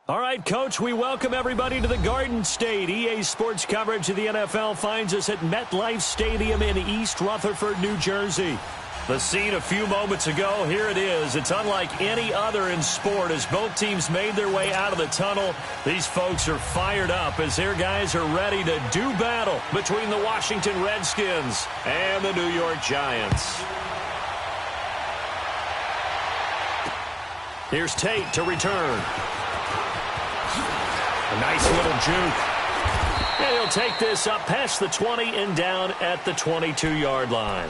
All right, Coach, we welcome everybody to the Garden State. EA Sports coverage of the NFL finds us at MetLife Stadium in East Rutherford, New Jersey. The scene a few moments ago, here it is. It's unlike any other in sport as both teams made their way out of the tunnel. These folks are fired up as their guys are ready to do battle between the Washington Redskins and the New York Giants. Here's Tate to return. A nice little juke. And he'll take this up past the 20 and down at the 22-yard line.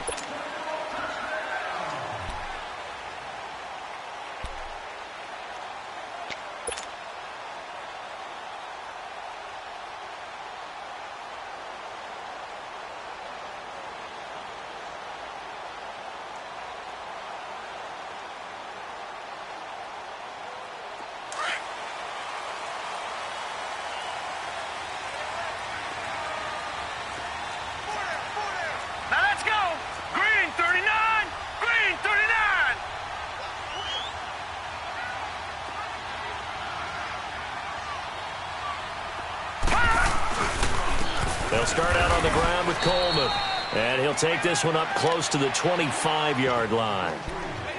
They'll start out on the ground with Coleman. And he'll take this one up close to the 25-yard line.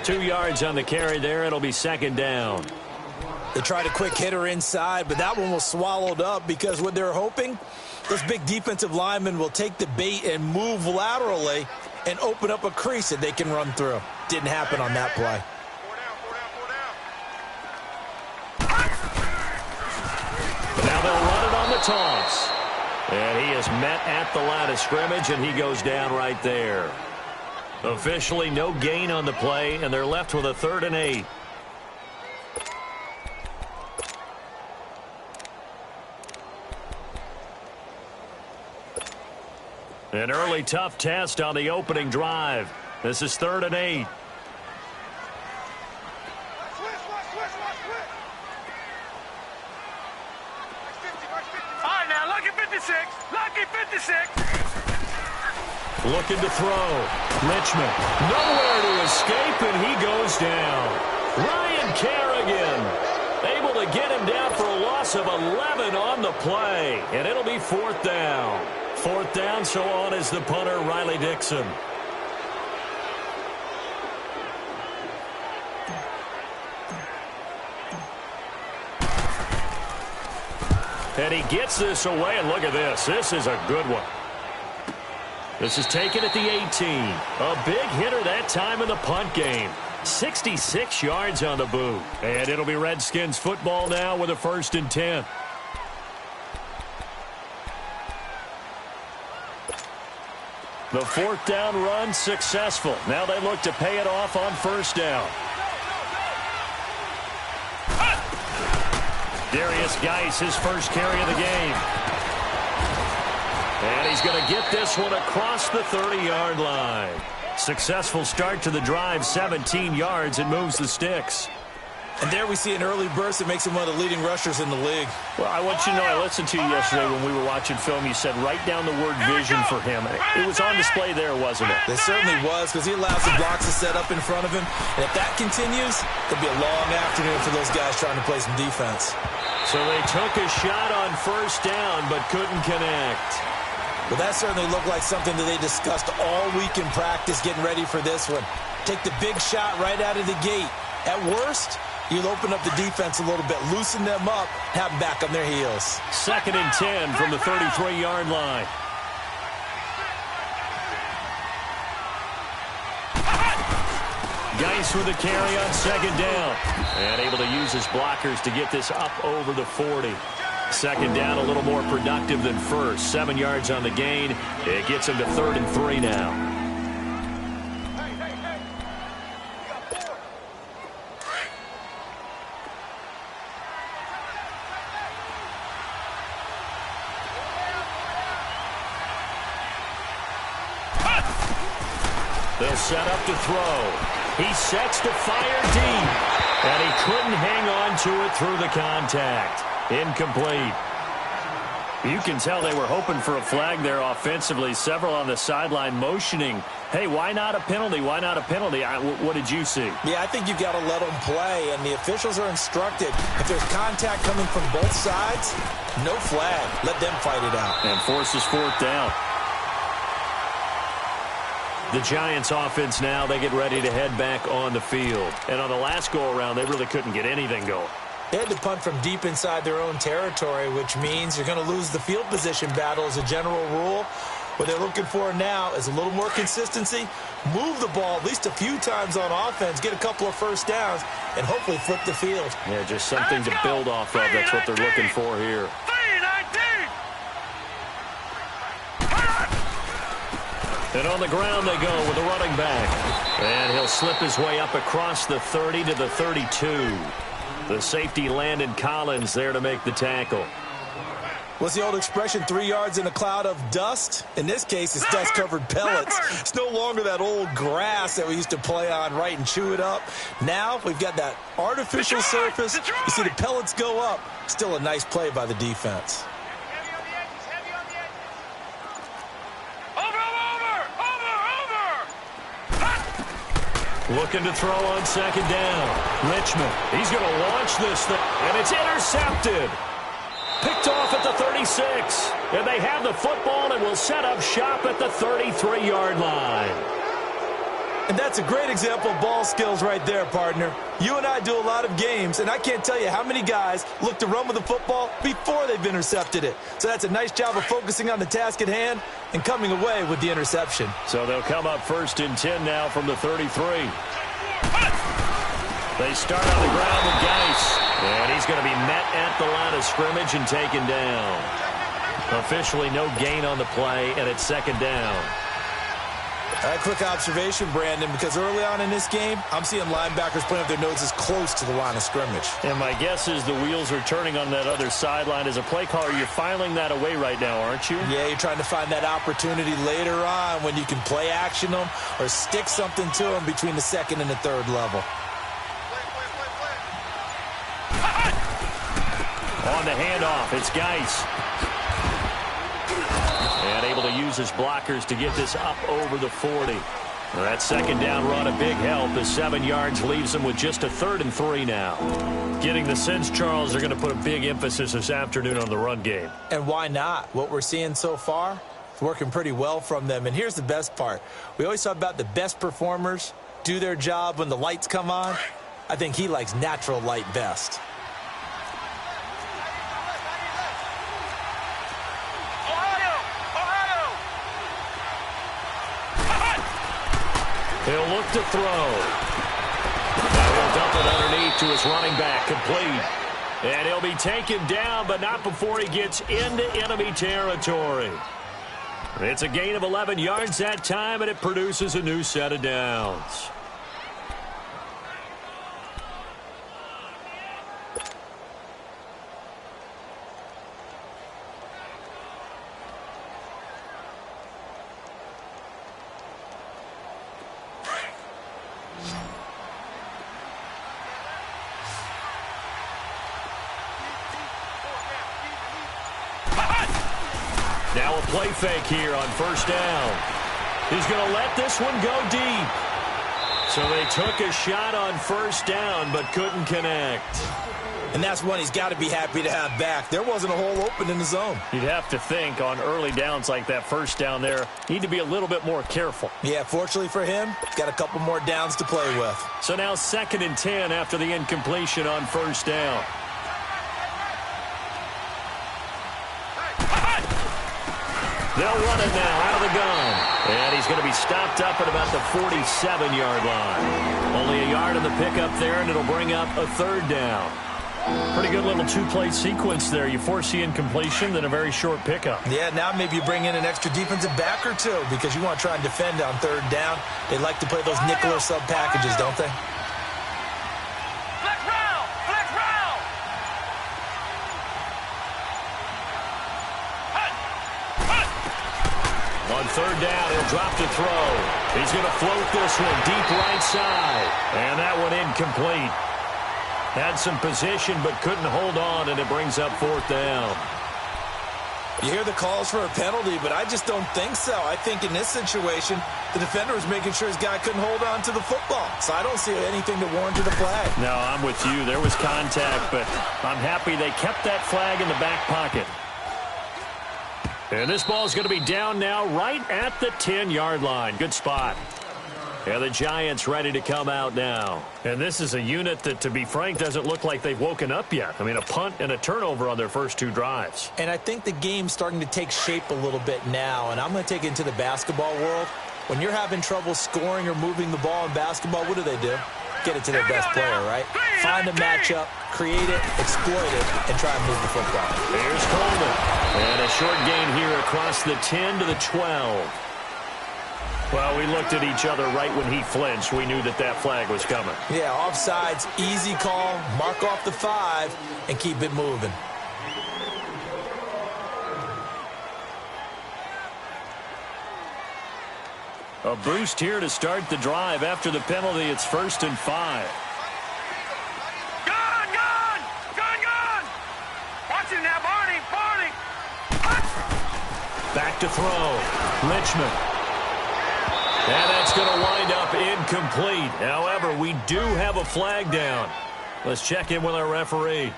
2 yards on the carry there. It'll be second down. They tried a quick hitter inside, but that one was swallowed up because what they're hoping, those big defensive linemen will take the bait and move laterally and open up a crease that they can run through. Didn't happen on that play. But now they'll run it on the toss. And he is met at the line of scrimmage, and he goes down right there. Officially no gain on the play, and they're left with a 3rd and 8. An early tough test on the opening drive. This is 3rd and 8. Lucky 56. Looking to throw. Richmond nowhere to escape, and he goes down. Ryan Kerrigan able to get him down for a loss of 11 on the play, and it'll be 4th down. 4th down, so on is the punter, Riley Dixon. And he gets this away, and look at this. This is a good one. This is taken at the 18. A big hitter that time in the punt game. 66 yards on the boot. And it'll be Redskins football now with a 1st and 10. The 4th down run successful. Now they look to pay it off on 1st down. Darius Geis, his first carry of the game. And he's going to get this one across the 30-yard line. Successful start to the drive, 17 yards. It moves the sticks. And there we see an early burst that makes him one of the leading rushers in the league. Well, I want you to know, I listened to you yesterday when we were watching film. You said write down the word vision for him. It was on display there, wasn't it? It certainly was, because he allows the blocks to set up in front of him. And if that continues, it'll be a long afternoon for those guys trying to play some defense. So they took a shot on 1st down, but couldn't connect. Well, that certainly looked like something that they discussed all week in practice, getting ready for this one. Take the big shot right out of the gate. At worst, you'll open up the defense a little bit, loosen them up, have them back on their heels. 2nd and 10 from the 33-yard line. Geis with a carry on 2nd down. And able to use his blockers to get this up over the 40. 2nd down, a little more productive than 1st. 7 yards on the gain. It gets him to 3rd and 3 now. They'll set up to throw. He sets to fire deep. And he couldn't hang on to it through the contact. Incomplete. You can tell they were hoping for a flag there offensively. Several on the sideline motioning, hey, why not a penalty? Why not a penalty? What did you see? Yeah, I think you've got to let them play, and the officials are instructed. If there's contact coming from both sides, no flag. Let them fight it out. And forces fourth down. The Giants offense now, they get ready to head back on the field. And on the last go-around, they really couldn't get anything going. They had to punt from deep inside their own territory, which means you're going to lose the field position battle as a general rule. What they're looking for now is a little more consistency, move the ball at least a few times on offense, get a couple of first downs, and hopefully flip the field. Yeah, just something to build off of. That's what they're looking for here. And on the ground they go with the running back. And he'll slip his way up across the 30 to the 32. The safety Landon Collins there to make the tackle. What's the old expression, 3 yards in a cloud of dust? In this case, it's dust-covered pellets. It's no longer that old grass that we used to play on, right, and chew it up. Now we've got that artificial surface. You see the pellets go up. Still a nice play by the defense. Looking to throw on second down. Richmond, he's going to launch this thing, and it's intercepted. Picked off at the 36. And they have the football and will set up shop at the 33-yard line. And that's a great example of ball skills right there, partner. You and I do a lot of games, and I can't tell you how many guys look to run with the football before they've intercepted it. So that's a nice job of focusing on the task at hand and coming away with the interception. So they'll come up 1st and 10 now from the 33. They start on the ground with Geis. And he's going to be met at the line of scrimmage and taken down. Officially no gain on the play, and it's second down. A quick observation, Brandon, because early on in this game, I'm seeing linebackers putting up their noses close to the line of scrimmage. And my guess is the wheels are turning on that other sideline. As a play caller, you're filing that away right now, aren't you? Yeah, you're trying to find that opportunity later on when you can play action them or stick something to them between the second and the third level. On the handoff, it's Geis. And able to use his blockers to get this up over the 40. Well, that second down run a big help. The 7 yards leaves them with just a 3rd and 3 now. Getting the sense, Charles, they're going to put a big emphasis this afternoon on the run game. And why not? What we're seeing so far is working pretty well from them. And here's the best part. We always talk about the best performers do their job when the lights come on. I think he likes natural light best. He'll look to throw. Now he'll dump it underneath to his running back, complete. And he'll be taken down, but not before he gets into enemy territory. It's a gain of 11 yards that time, and it produces a new set of downs. Now a play fake here on 1st down. He's going to let this one go deep. So they took a shot on 1st down, but couldn't connect. And that's one he's got to be happy to have back. There wasn't a hole open in the zone. You'd have to think on early downs like that 1st down there, need to be a little bit more careful. Yeah, fortunately for him, he's got a couple more downs to play with. So now 2nd and 10 after the incompletion on 1st down. They'll run it now out of the gun. And he's going to be stopped up at about the 47-yard line. Only a yard in the pickup there, and it'll bring up a 3rd down. Pretty good little 2-play sequence there. You force the incompletion, then a very short pickup. Yeah, now maybe you bring in an extra defensive back or two because you want to try and defend on 3rd down. They like to play those nickel or sub packages, don't they? On 3rd down, he'll drop to throw. He's going to float this one deep right side. And that one incomplete. Had some position but couldn't hold on, and it brings up 4th down. You hear the calls for a penalty, but I just don't think so. I think in this situation, the defender was making sure his guy couldn't hold on to the football. So I don't see anything to warrant a flag. No, I'm with you. There was contact, but I'm happy they kept that flag in the back pocket. And this ball is going to be down now right at the 10-yard line. Good spot. And the Giants ready to come out now. And this is a unit that, to be frank, doesn't look like they've woken up yet. I mean, a punt and a turnover on their first two drives. And I think the game's starting to take shape a little bit now. And I'm going to take it into the basketball world. When you're having trouble scoring or moving the ball in basketball, what do? Get it to their best player, right? Find a matchup, create it, exploit it, and try and move the football. Here's Coleman. And a short gain here across the 10 to the 12. Well, we looked at each other right when he flinched. We knew that flag was coming. Yeah, offsides, easy call, mark off the 5, and keep it moving. A boost here to start the drive. After the penalty, it's 1st and 5. Gone! Watch him now, Barney! Back to throw. Richmond. And that's going to wind up incomplete. However, we do have a flag down. Let's check in with our referee.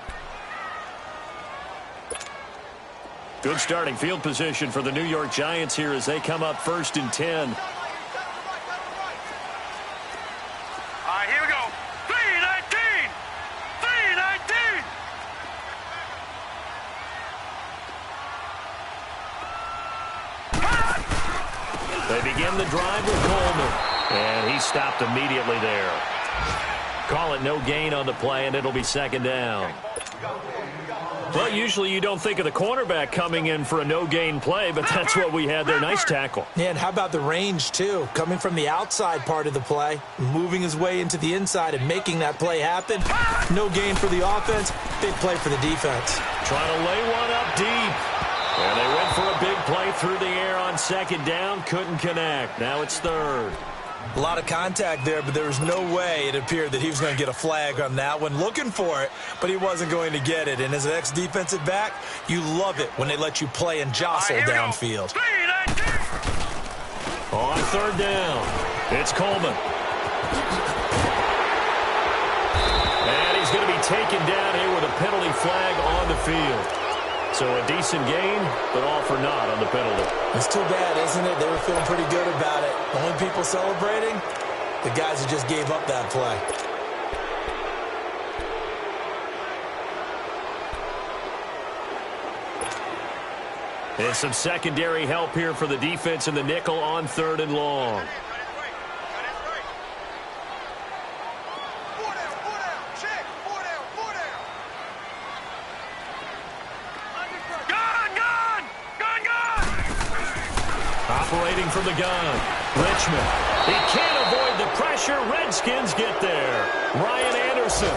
Good starting field position for the New York Giants here as they come up 1st and 10. All right, here we go. 3-19! They begin the drive with Coleman. And he stopped immediately there. Call it no gain on the play, and it'll be 2nd down. Well, usually you don't think of the cornerback coming in for a no-gain play, but that's what we had there. Nice tackle. Yeah, and how about the range, too? Coming from the outside part of the play, moving his way into the inside and making that play happen. No gain for the offense, big play for the defense. Trying to lay one up deep. And they went for a big play through the air on 2nd down. Couldn't connect. Now it's 3rd. A lot of contact there, but there was no way it appeared that he was going to get a flag on that one. Looking for it, but he wasn't going to get it. And as an ex-defensive back, you love it when they let you play and jostle downfield. On 3rd down, it's Coleman. And he's going to be taken down here with a penalty flag on the field. So a decent gain, but all for naught on the penalty. It's too bad, isn't it? They were feeling pretty good about it. Only people celebrating, the guys who just gave up that play. And some secondary help here for the defense in the nickel on 3rd and long. Operating from the gun, Richmond. He can't avoid the pressure. Redskins get there. Ryan Anderson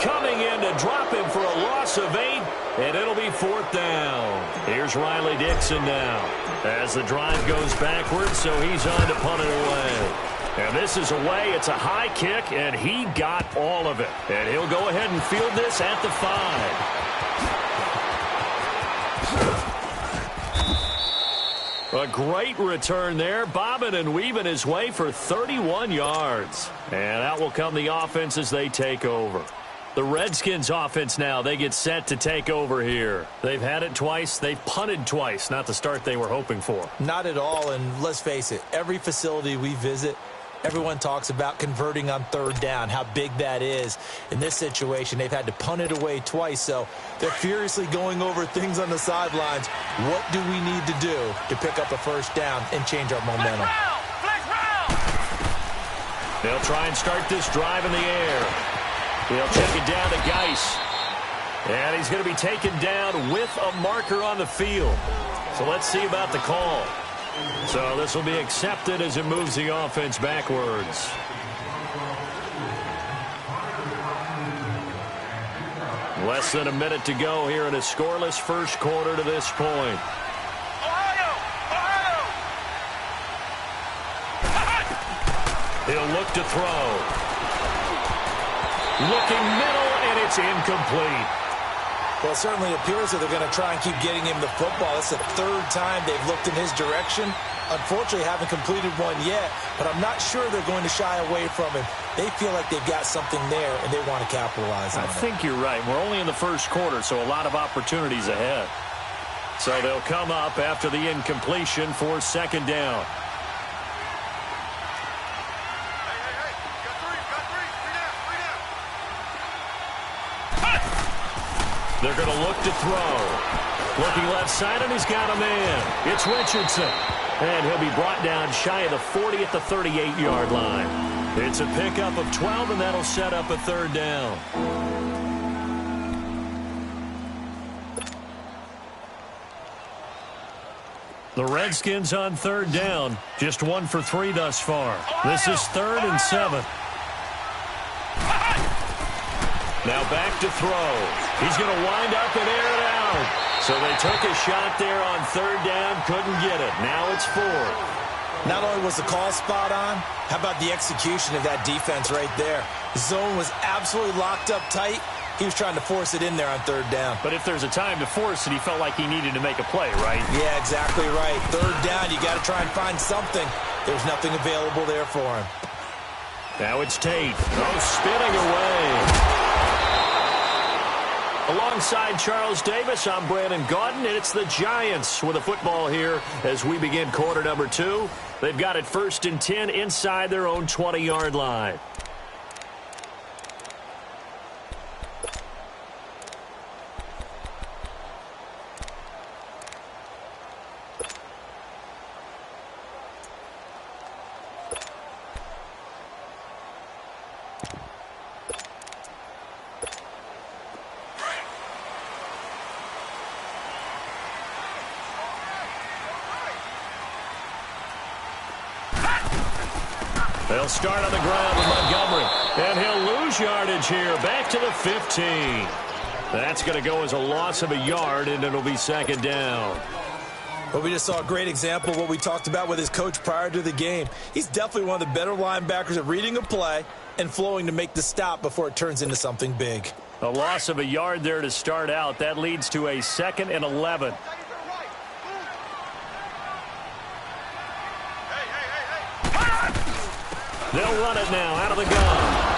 coming in to drop him for a loss of 8, and it'll be 4th down. Here's Riley Dixon now as the drive goes backwards, so he's on to punt it away. And this is away. It's a high kick, and he got all of it. And he'll go ahead and field this at the 5. A great return there, bobbing and weaving his way for 31 yards. And out will come the offense as they take over. The Redskins offense now, they get set to take over here. They've had it twice. They've punted twice. Not the start they were hoping for. Not at all, and let's face it, every facility we visit, everyone talks about converting on 3rd down, how big that is. In this situation, they've had to punt it away twice, so they're furiously going over things on the sidelines. What do we need to do to pick up a 1st down and change our momentum? They'll try and start this drive in the air. He'll check it down to Geis. And he's going to be taken down with a marker on the field. So let's see about the call. So this will be accepted as it moves the offense backwards. Less than a minute to go here in a scoreless first quarter to this point. He'll look to throw. Looking middle, and it's incomplete. Well, it certainly appears that they're going to try and keep getting him the football. It's the third time they've looked in his direction. Unfortunately, haven't completed one yet, but I'm not sure they're going to shy away from him. They feel like they've got something there, and they want to capitalize on it. I think you're right. We're only in the first quarter, so a lot of opportunities ahead. So they'll come up after the incompletion for second down. They're going to look to throw. Looking left side, and he's got a man. It's Richardson. And he'll be brought down shy of the 40 at the 38-yard line. It's a pickup of 12, and that'll set up a third down. The Redskins on third down. Just 1 for 3 thus far. This is 3rd and 7. Now back to throw. He's going to wind up and air it out. So they took a shot there on third down, couldn't get it. Now it's 4th. Not only was the call spot on, how about the execution of that defense right there? The zone was absolutely locked up tight. He was trying to force it in there on third down. But if there's a time to force it, he felt like he needed to make a play, right? Yeah, exactly right. Third down, you got to try and find something. There's nothing available there for him. Now it's Tate. Oh, spinning away. Alongside Charles Davis, I'm Brandon Gaudin, and it's the Giants with the football here as we begin quarter number 2. They've got it 1st and 10 inside their own 20-yard line. They'll start on the ground with Montgomery. And he'll lose yardage here. Back to the 15. That's going to go as a loss of a yard, and it'll be second down. Well, we just saw a great example of what we talked about with his coach prior to the game. He's definitely one of the better linebackers at reading a play and flowing to make the stop before it turns into something big. A loss of a yard there to start out. That leads to a 2nd and 11. They'll run it now out of the gun.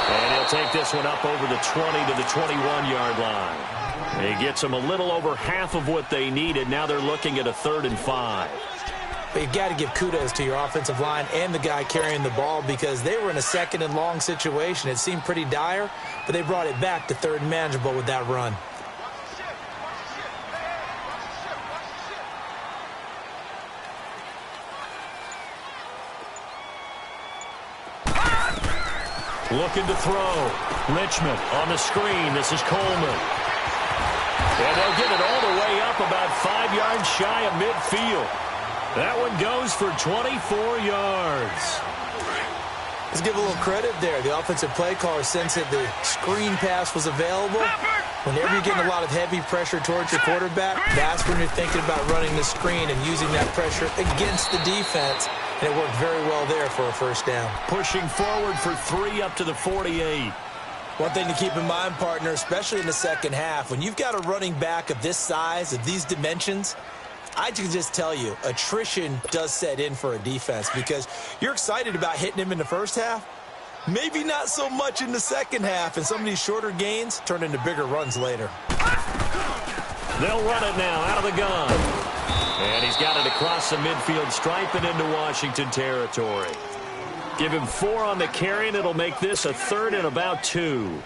And he'll take this one up over the 20 to the 21-yard line. He gets them a little over half of what they needed. Now they're looking at a 3rd and 5. But you've got to give kudos to your offensive line and the guy carrying the ball because they were in a 2nd and long situation. It seemed pretty dire, but they brought it back to 3rd and manageable with that run. Looking to throw. Richmond on the screen. This is Coleman. And they'll get it all the way up about 5 yards shy of midfield. That one goes for 24 yards. Let's give a little credit there. The offensive play caller sensed that the screen pass was available. Whenever you're getting a lot of heavy pressure towards your quarterback, that's when you're thinking about running the screen and using that pressure against the defense. And it worked very well there for a first down. Pushing forward for 3 up to the 48. One thing to keep in mind, partner, especially in the second half, when you've got a running back of this size, of these dimensions, I can just tell you, attrition does set in for a defense because you're excited about hitting him in the first half. Maybe not so much in the second half, and some of these shorter gains turn into bigger runs later. They'll run it now out of the gun. And he's got it across the midfield stripe and into Washington territory. Give him 4 on the carry, and it'll make this a 3rd and about 2.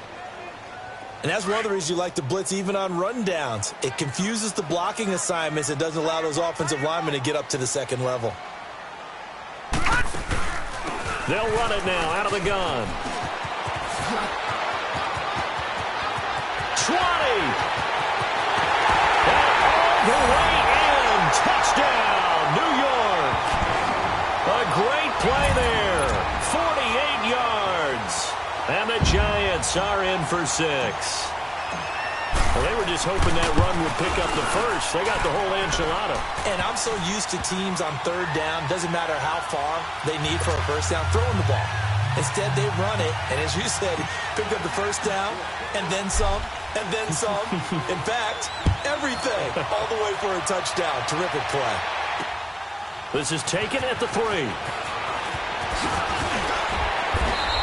And that's one of the reasons you like to blitz even on rundowns. It confuses the blocking assignments. It doesn't allow those offensive linemen to get up to the second level. They'll run it now out of the gun. 20. All the way in. Touchdown, New York. A great play there. 48 yards. And the Giants are in for 6. Well, they were just hoping that run would pick up the first. They got the whole enchilada. And I'm so used to teams on third down, doesn't matter how far they need for a first down, throwing the ball. Instead, they run it, and as you said, picked up the first down, and then some, and then some. In fact, everything, all the way for a touchdown. Terrific play. This is taken at the 3.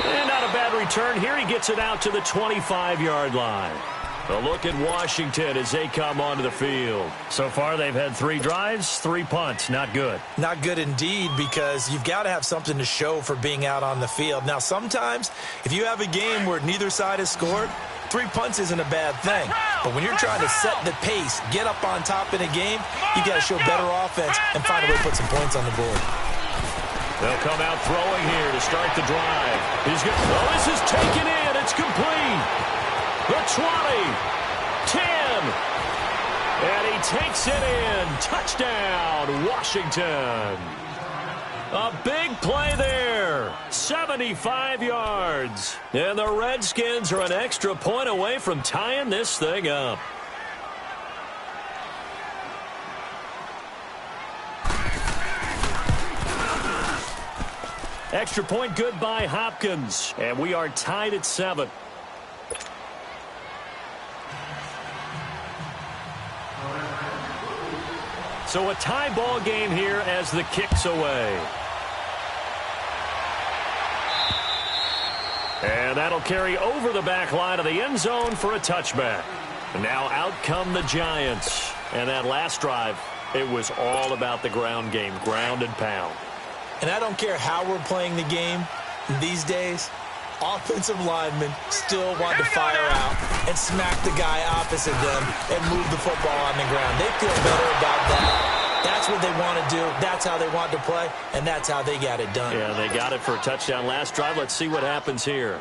And not a bad return here. He gets it out to the 25-yard line. A look at Washington as they come onto the field. So far, they've had 3 drives, 3 punts. Not good. Not good indeed, because you've got to have something to show for being out on the field. Now, sometimes, if you have a game where neither side has scored, 3 punts isn't a bad thing. But when you're trying to set the pace, get up on top in a game, you've got to show better offense and find a way to put some points on the board. They'll come out throwing here to start the drive. He's good. Oh, this is taken in. It's complete. The 20, 10, and he takes it in. Touchdown, Washington. A big play there, 75 yards. And the Redskins are an extra point away from tying this thing up. Extra point good by Hopkins, and we are tied at 7. So a tie ball game here as the kick's away. And that'll carry over the back line of the end zone for a touchback. Now out come the Giants. And that last drive, it was all about the ground game, ground and pound. And I don't care how we're playing the game these days, offensive linemen still want to fire out and smack the guy opposite them and move the football on the ground. They feel better about that. That's what they want to do. That's how they want to play, and that's how they got it done. Yeah, they got it for a touchdown last drive. Let's see what happens here.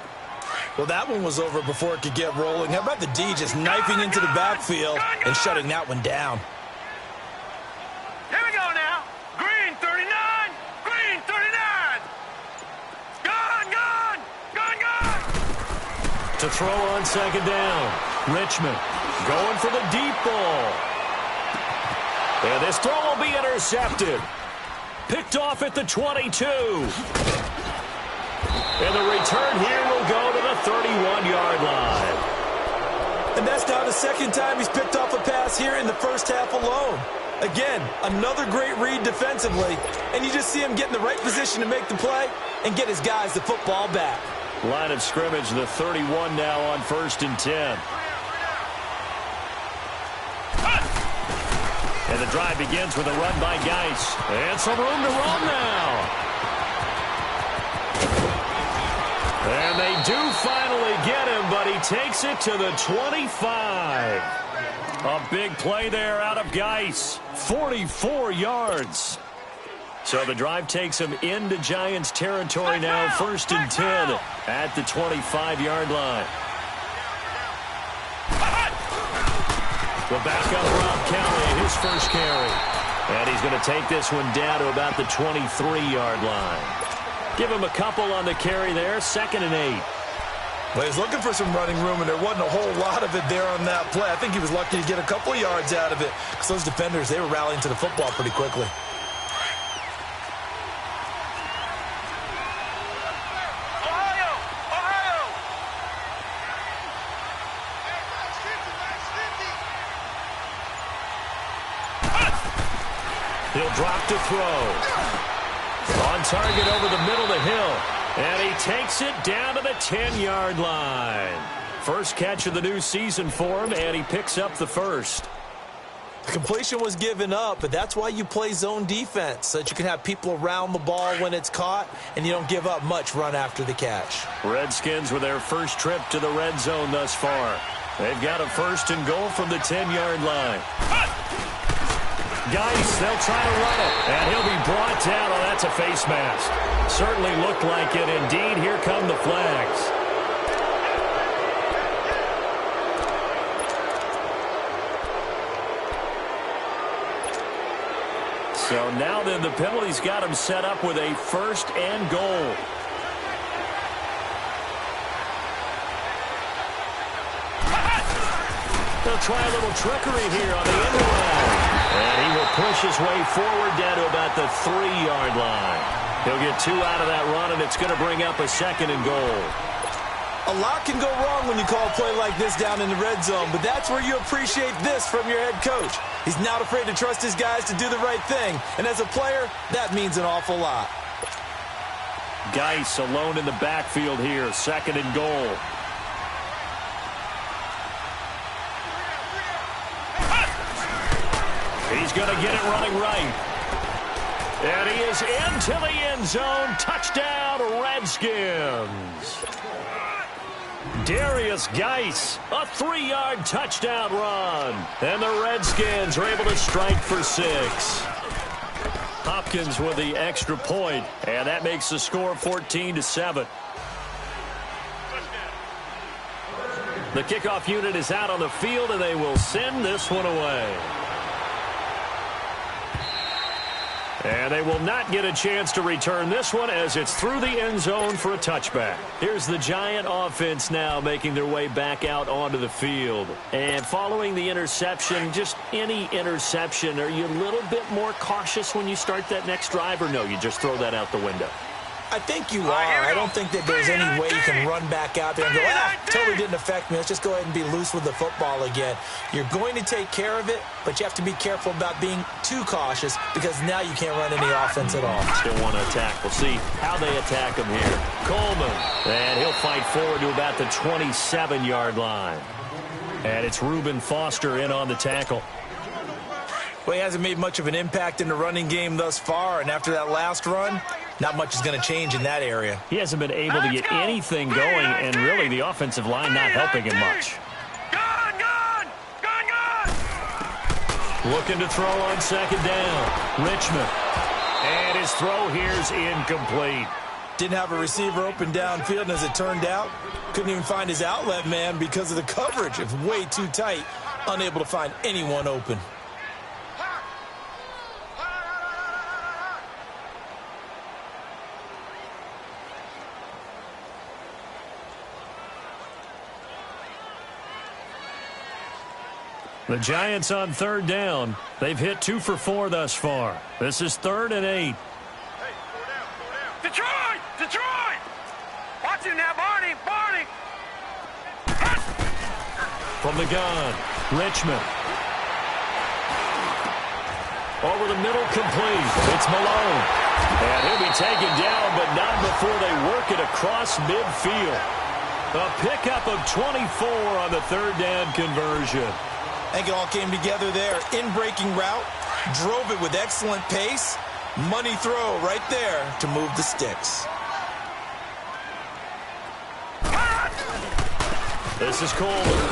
Well, that one was over before it could get rolling. How about the D just knifing into the backfield and shutting that one down? Here we go now. Green 39. Green 39. Gone, gone. Gone, gone. To throw on second down. Richmond going for the deep ball. And this throw will be intercepted. Picked off at the 22. And the return here will go to the 31-yard line. And that's now the second time he's picked off a pass here in the first half alone. Again, another great read defensively, and you just see him get in the right position to make the play and get his guys the football back. Line of scrimmage, the 31 now on 1st and 10. And the drive begins with a run by Geis. And some room to run now. And they do finally get him, but he takes it to the 25. A big play there out of Geis. 44 yards. So the drive takes him into Giants territory now. 1st and 10 at the 25-yard line. The backup Rob Kelly, his first carry. And he's going to take this one down to about the 23-yard line. Give him a couple on the carry there. 2nd and 8. Well, he's looking for some running room, and there wasn't a whole lot of it there on that play. I think he was lucky to get a couple of yards out of it because those defenders, they were rallying to the football pretty quickly. He'll drop to throw. On target over the middle of the hill. And he takes it down to the 10-yard line. First catch of the new season for him, and he picks up the first. The completion was given up, but that's why you play zone defense, so that you can have people around the ball when it's caught, and you don't give up much run after the catch. Redskins with their first trip to the red zone thus far. They've got a 1st and goal from the 10-yard line. Geis, they'll try to run it, and he'll be brought down. Oh, that's a face mask. Certainly looked like it. Indeed, here come the flags. So now then the penalty's got him set up with a 1st and goal. They'll try a little trickery here on the end around. And he will push his way forward down to about the 3-yard line. He'll get 2 out of that run, and it's going to bring up a 2nd and goal. A lot can go wrong when you call a play like this down in the red zone, but that's where you appreciate this from your head coach. He's not afraid to trust his guys to do the right thing, and as a player, that means an awful lot. Geis alone in the backfield here, 2nd and goal. He's going to get it running right. And he is into the end zone. Touchdown, Redskins. Darius Geis, a 3-yard touchdown run. And the Redskins are able to strike for 6. Hopkins with the extra point, and that makes the score 14-7. The kickoff unit is out on the field, and they will send this one away. And they will not get a chance to return this one as it's through the end zone for a touchback. Here's the Giant offense now making their way back out onto the field. And following the interception, just any interception, are you a little bit more cautious when you start that next drive, or no, you just throw that out the window? I think you are. I don't think that there's any way you can run back out there and go, totally didn't affect me. Let's just go ahead and be loose with the football again. You're going to take care of it, but you have to be careful about being too cautious because now you can't run any offense at all. Still want to attack. We'll see how they attack him here. Coleman, and he'll fight forward to about the 27-yard line. And it's Reuben Foster in on the tackle. Well, he hasn't made much of an impact in the running game thus far, and after that last run, not much is going to change in that area. He hasn't been able to get anything going, and really the offensive line not helping him much. Gone! Looking to throw on 2nd down. Richmond. And his throw here's incomplete. Didn't have a receiver open downfield, and as it turned out, couldn't even find his outlet man because of the coverage. It was way too tight, unable to find anyone open. The Giants on 3rd down. They've hit 2 for 4 thus far. This is 3rd and 8. Hey, 4 down. Detroit! Watch him now, Barney! From the gun, Richmond. Over the middle, complete. It's Malone. And he'll be taken down, but not before they work it across midfield. A pickup of 24 on the 3rd down conversion. I think it all came together there. In-breaking route, drove it with excellent pace. Money throw right there to move the sticks. This is Coleman.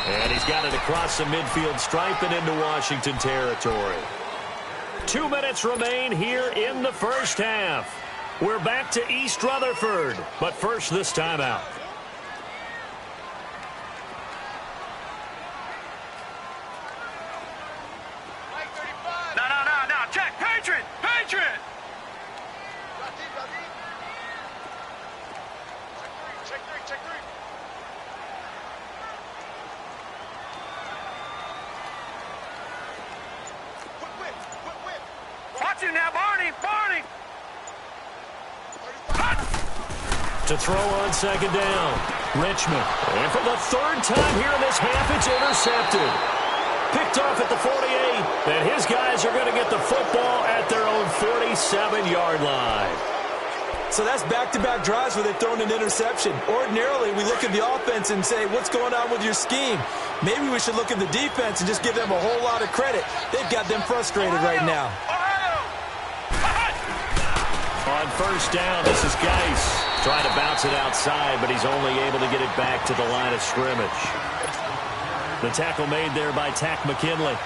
And he's got it across the midfield stripe and into Washington territory. 2 minutes remain here in the first half. We're back to East Rutherford, but first this timeout. No, check, Patriot! Check three. Watch him now, Barney! To throw on 2nd down, Richmond. And for the 3rd time here in this half, it's intercepted. Picked off at the 48, and his guys are going to get the football at their own 47-yard line. So that's back-to-back drives where they've thrown an interception. Ordinarily, we look at the offense and say, what's going on with your scheme? Maybe we should look at the defense and just give them a whole lot of credit. They've got them frustrated right now. On 1st down, this is Geis. Trying to bounce it outside, but he's only able to get it back to the line of scrimmage. The tackle made there by Tack McKinley.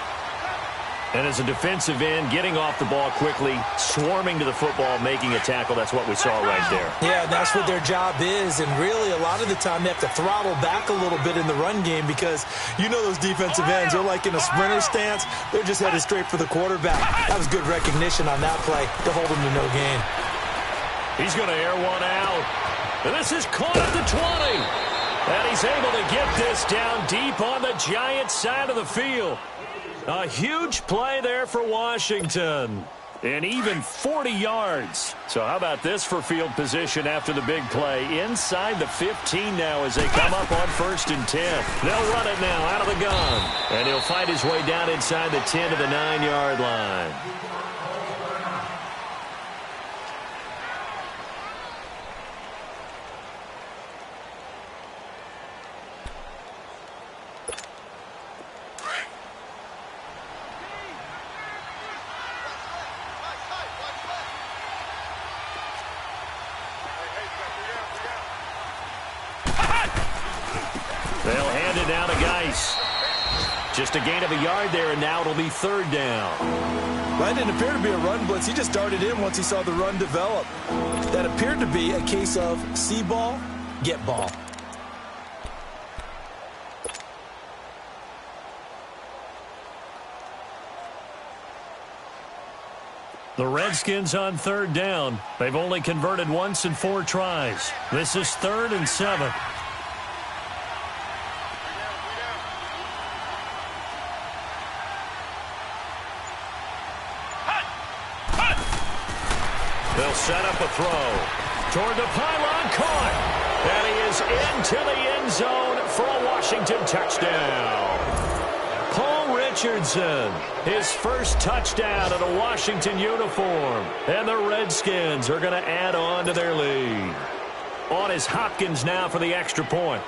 And as a defensive end, getting off the ball quickly, swarming to the football, making a tackle. That's what we saw right there. Yeah, that's what their job is. And really, a lot of the time, they have to throttle back a little bit in the run game because you know those defensive ends, they're like in a sprinter stance. They're just headed straight for the quarterback. That was good recognition on that play to hold him to no gain. He's going to air one out. And this is caught at the 20. And he's able to get this down deep on the Giants side of the field. A huge play there for Washington. An even 40 yards. So how about this for field position after the big play? Inside the 15 now as they come up on 1st and 10. They'll run it now out of the gun. And he'll fight his way down inside the 10 to the 9-yard line. They'll hand it down to Geis. Just a gain of a yard there, and now it'll be 3rd down. That didn't appear to be a run blitz. He just darted in once he saw the run develop. That appeared to be a case of see ball, get ball. The Redskins on 3rd down. They've only converted once in 4 tries. This is 3rd and 7. They'll set up a throw toward the pylon, caught. And he is into the end zone for a Washington touchdown. Paul Richardson, his first touchdown in a Washington uniform. And the Redskins are going to add on to their lead. On is Hopkins now for the extra point.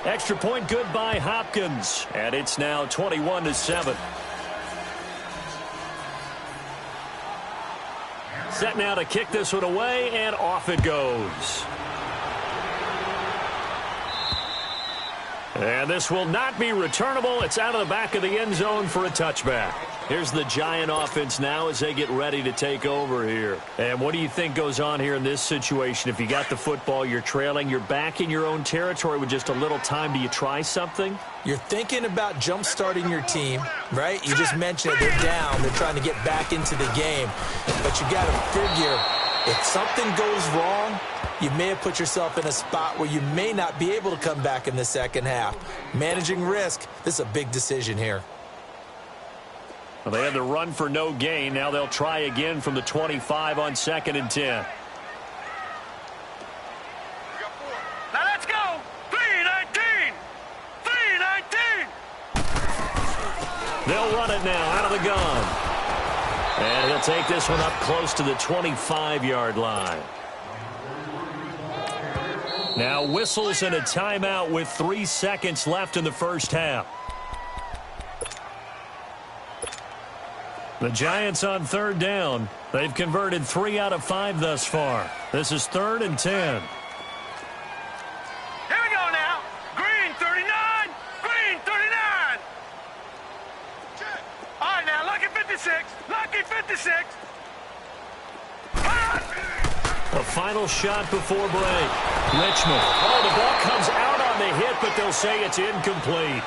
Extra point good by Hopkins. And it's now 21-7. Set now to kick this one away, and off it goes. And this will not be returnable. It's out of the back of the end zone for a touchback. Here's the Giant offense now as they get ready to take over here. And what do you think goes on here in this situation? If you got the football, you're trailing, you're back in your own territory with just a little time. Do you try something? You're thinking about jump-starting your team, right? You just mentioned it. They're down. They're trying to get back into the game. But you got to figure, if something goes wrong, you may have put yourself in a spot where you may not be able to come back in the second half. Managing risk, this is a big decision here. Well, they had the run for no gain. Now they'll try again from the 25 on 2nd and 10. Now let's go. 3-19. 3-19. They'll run it now out of the gun. And he'll take this one up close to the 25-yard line. Now whistles and a timeout with 3 seconds left in the first half. The Giants on 3rd down. They've converted 3 out of 5 thus far. This is 3rd and 10. Here we go now. Green 39. Green 39. All right, now, lucky 56. Lucky 56. A final shot before break. Richmond. Oh, the ball comes out on the hit, but they'll say it's incomplete.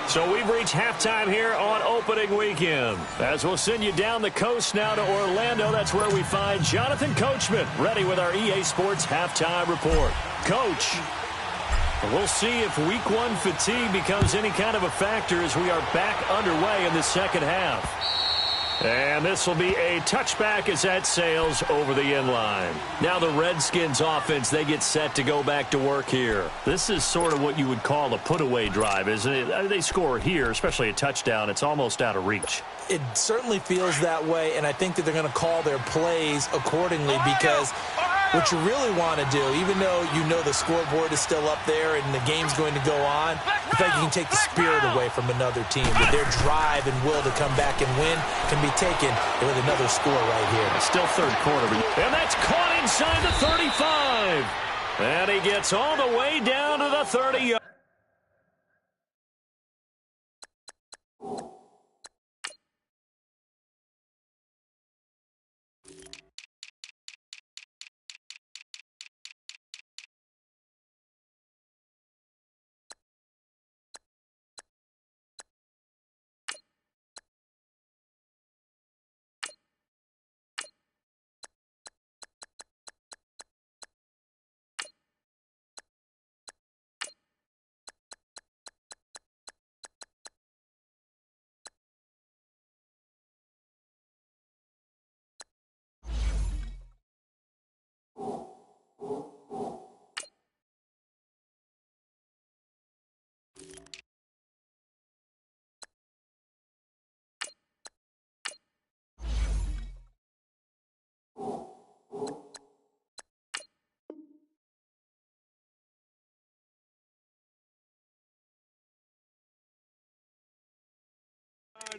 So we've reached halftime here on opening weekend. As we'll send you down the coast now to Orlando, that's where we find Jonathan Coachman, ready with our EA Sports halftime report. Coach, we'll see if week 1 fatigue becomes any kind of a factor as we are back underway in the second half. And this will be a touchback as that sails over the end line. Now the Redskins offense, they get set to go back to work here. This is sort of what you would call a put-away drive, isn't it? They score here, especially a touchdown. It's almost out of reach. It certainly feels that way, and I think that they're going to call their plays accordingly because what you really want to do, even though you know the scoreboard is still up there and the game's going to go on, in fact, you can take the spirit away from another team. That their drive and will to come back and win can be taken with another score right here. Still 3rd quarter. And that's caught inside the 35. And he gets all the way down to the 30.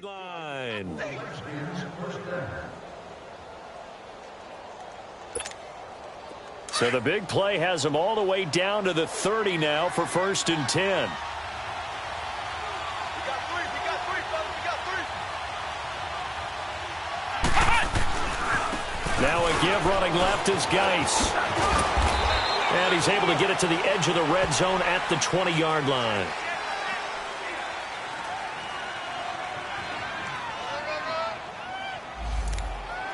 sideline. So the big play has him all the way down to the 30 now for 1st and 10. Now a give running left is Geis. And he's able to get it to the edge of the red zone at the 20-yard line.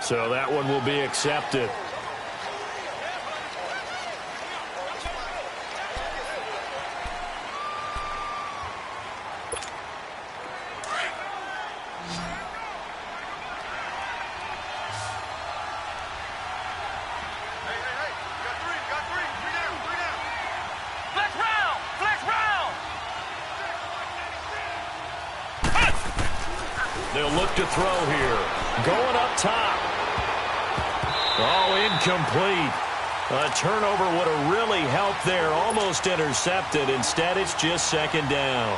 So that one will be accepted. They'll look to throw here. Going up top. Oh, incomplete. A turnover would have really helped there. Almost intercepted. Instead, it's just 2nd down.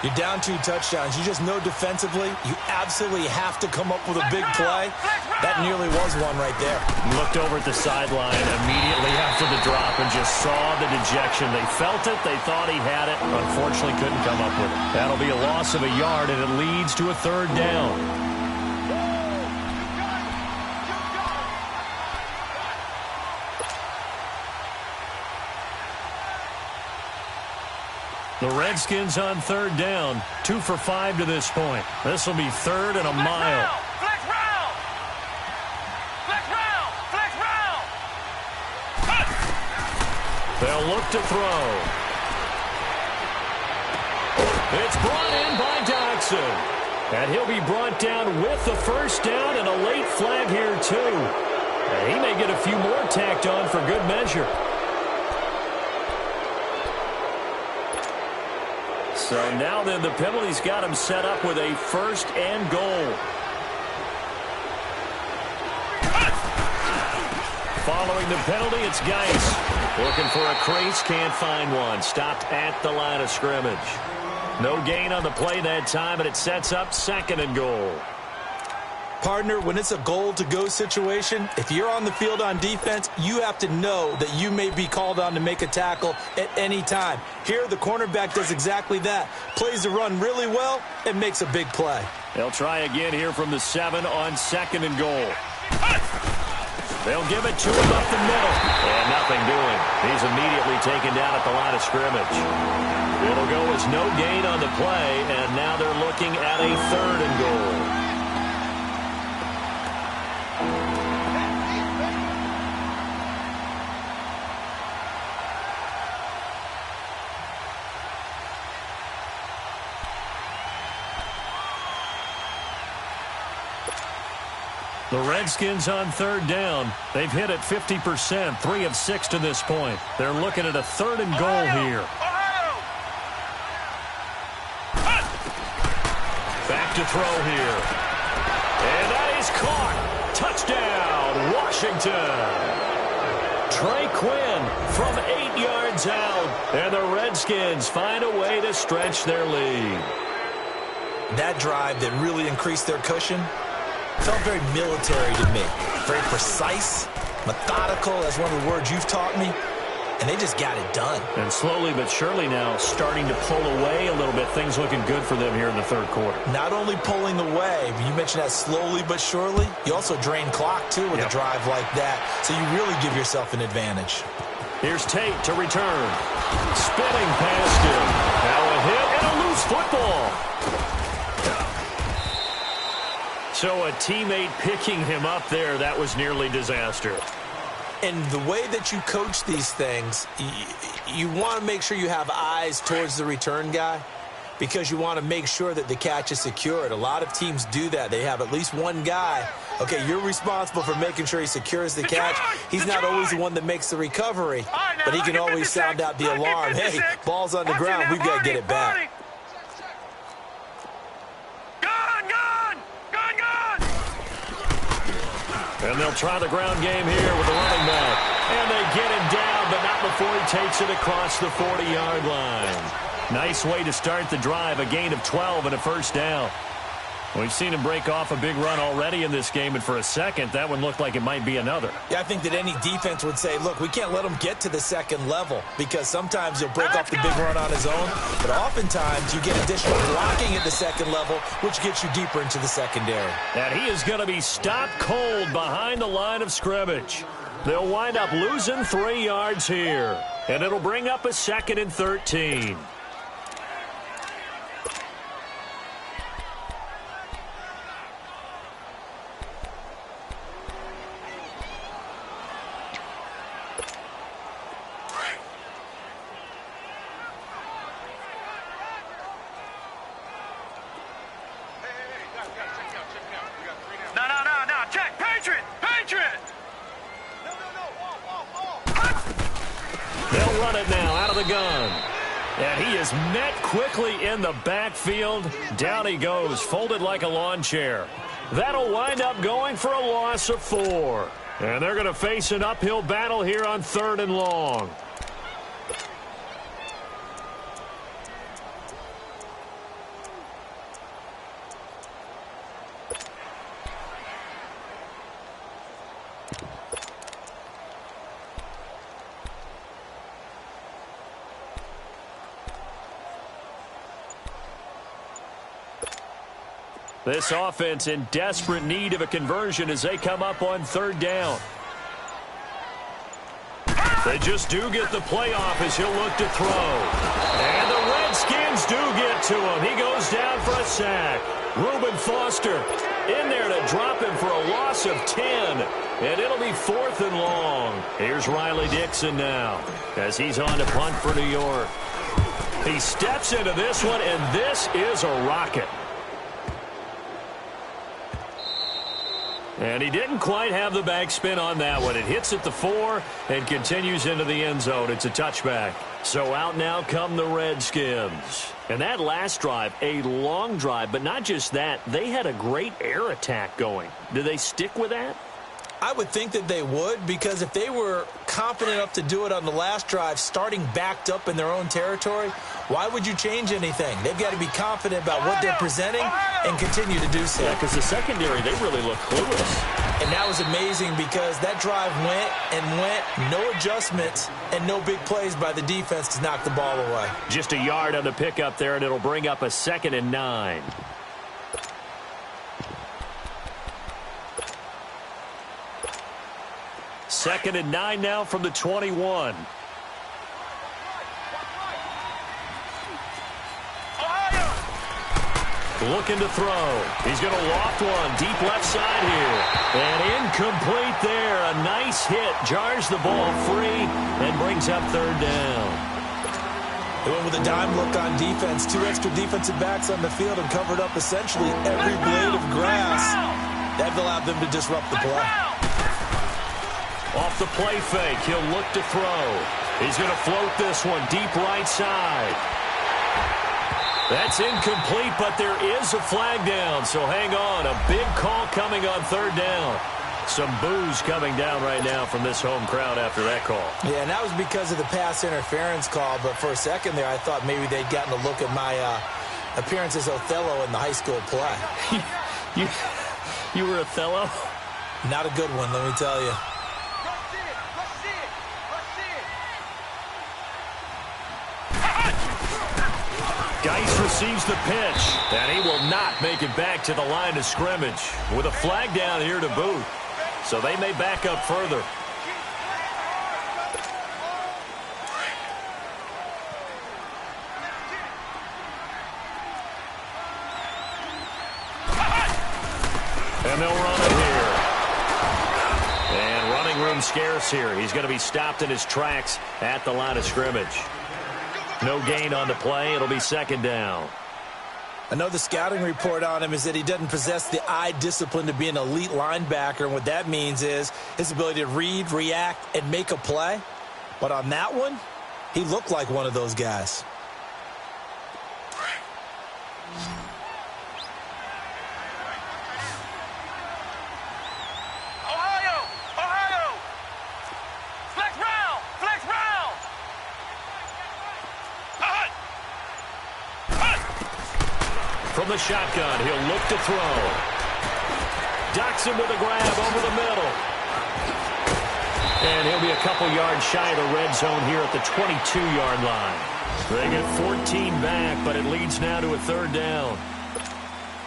You're down 2 touchdowns. You just know defensively you absolutely have to come up with a big play. That nearly was one right there. Looked over at the sideline immediately after the drop and just saw the dejection. They felt it. They thought he had it. Unfortunately, couldn't come up with it. That'll be a loss of a yard, and it leads to a 3rd down. The Redskins on 3rd down. 2 for 5 to this point. This will be 3rd and a mile. Flex round! Flex round! Flex round! They'll look to throw. It's brought in by Dodson. And he'll be brought down with the 1st down and a late flag here, too. And he may get a few more tacked on for good measure. So now then the penalty's got him set up with a 1st and goal. Following the penalty, it's Geis. Looking for a crease, can't find one. Stopped at the line of scrimmage. No gain on the play that time, and it sets up 2nd and goal. Partner, when it's a goal-to-go situation, if you're on the field on defense, you have to know that you may be called on to make a tackle at any time. Here, the cornerback does exactly that. Plays the run really well and makes a big play. They'll try again here from the 7 on 2nd and goal. They'll give it to him up the middle. And nothing doing. He's immediately taken down at the line of scrimmage. It'll go as no gain on the play, and now they're looking at a 3rd and goal. The Redskins on 3rd down. They've hit it 50%, 3 of 6 to this point. They're looking at a 3rd and goal here. Back to throw here. And that is caught. Touchdown, Washington. Trey Quinn from 8 yards out. And the Redskins find a way to stretch their lead. That drive that really increased their cushion felt very military to me. Very precise, methodical. That's one of the words you've taught me. And they just got it done. And slowly but surely now starting to pull away a little bit. Things looking good for them here in the 3rd quarter. Not only pulling away, but you mentioned that slowly but surely. You also drain clock, too, with a drive like that. So you really give yourself an advantage. Here's Tate to return. Spinning past him. Now a hit and a loose football. So a teammate picking him up there, that was nearly disaster. And the way that you coach these things, you want to make sure you have eyes towards the return guy because you want to make sure that the catch is secured. A lot of teams do that. They have at least one guy. Okay, you're responsible for making sure he secures the catch. He's not always the one that makes the recovery, but he can always sound out the alarm. Hey, ball's on the ground. We've got to get it back. And they'll try the ground game here with the running back. And they get him down, but not before he takes it across the 40-yard line. Nice way to start the drive, a gain of 12 and a first down. We've seen him break off a big run already in this game, and for a second, that one looked like it might be another. Yeah, I think that any defense would say, look, we can't let him get to the second level because sometimes he'll break off the big run on his own, but oftentimes you get additional blocking at the second level, which gets you deeper into the secondary. And he is going to be stopped cold behind the line of scrimmage. They'll wind up losing 3 yards here, and it'll bring up a 2nd and 13. They'll run it now out of the gun. And he is met quickly in the backfield. Down he goes, folded like a lawn chair. That'll wind up going for a loss of 4. And they're going to face an uphill battle here on 3rd and long. This offense in desperate need of a conversion as they come up on 3rd down. They just do get the playoff as he'll look to throw. And the Redskins do get to him. He goes down for a sack. Reuben Foster in there to drop him for a loss of 10. And it'll be 4th and long. Here's Riley Dixon now as he's on to punt for New York. He steps into this one, and this is a rocket. And he didn't quite have the backspin on that one. It hits at the 4 and continues into the end zone. It's a touchback. So out now come the Redskins. And that last drive, a long drive, but not just that. They had a great air attack going. Do they stick with that? I would think that they would, because if they were confident enough to do it on the last drive, starting backed up in their own territory, why would you change anything? They've got to be confident about what they're presenting and continue to do so. Yeah, because the secondary, they really look clueless. And that was amazing because that drive went and went, no adjustments and no big plays by the defense to knock the ball away. Just a yard on the pickup there, and it'll bring up a 2nd and 9. Second and 9 now from the 21. Looking to throw. He's going to loft one deep left side here. And incomplete there. A nice hit. Jars the ball free and brings up 3rd down. They went with a dime look on defense. 2 extra defensive backs on the field and covered up essentially every blade of grass. That allowed them to disrupt the play. Off the play fake, he'll look to throw. He's going to float this one deep right side. That's incomplete, but there is a flag down, so hang on. A big call coming on 3rd down. Some boos coming down right now from this home crowd after that call. Yeah, and that was because of the pass interference call, but for a second there I thought maybe they'd gotten a look at my appearance as Othello in the high school play. You were Othello? Not a good one, let me tell you. Geis receives the pitch, and he will not make it back to the line of scrimmage with a flag down here to boot. So they may back up further. And they'll run it here. And running room scarce here. He's going to be stopped in his tracks at the line of scrimmage. No gain on the play. It'll be 2nd down. Another scouting report on him is that he doesn't possess the eye discipline to be an elite linebacker. And what that means is his ability to read, react, and make a play. But on that one, he looked like one of those guys. From the shotgun, he'll look to throw. Docks him with a grab over the middle. And he'll be a couple yards shy of the red zone here at the 22-yard line. They get 14 back, but it leads now to a third down.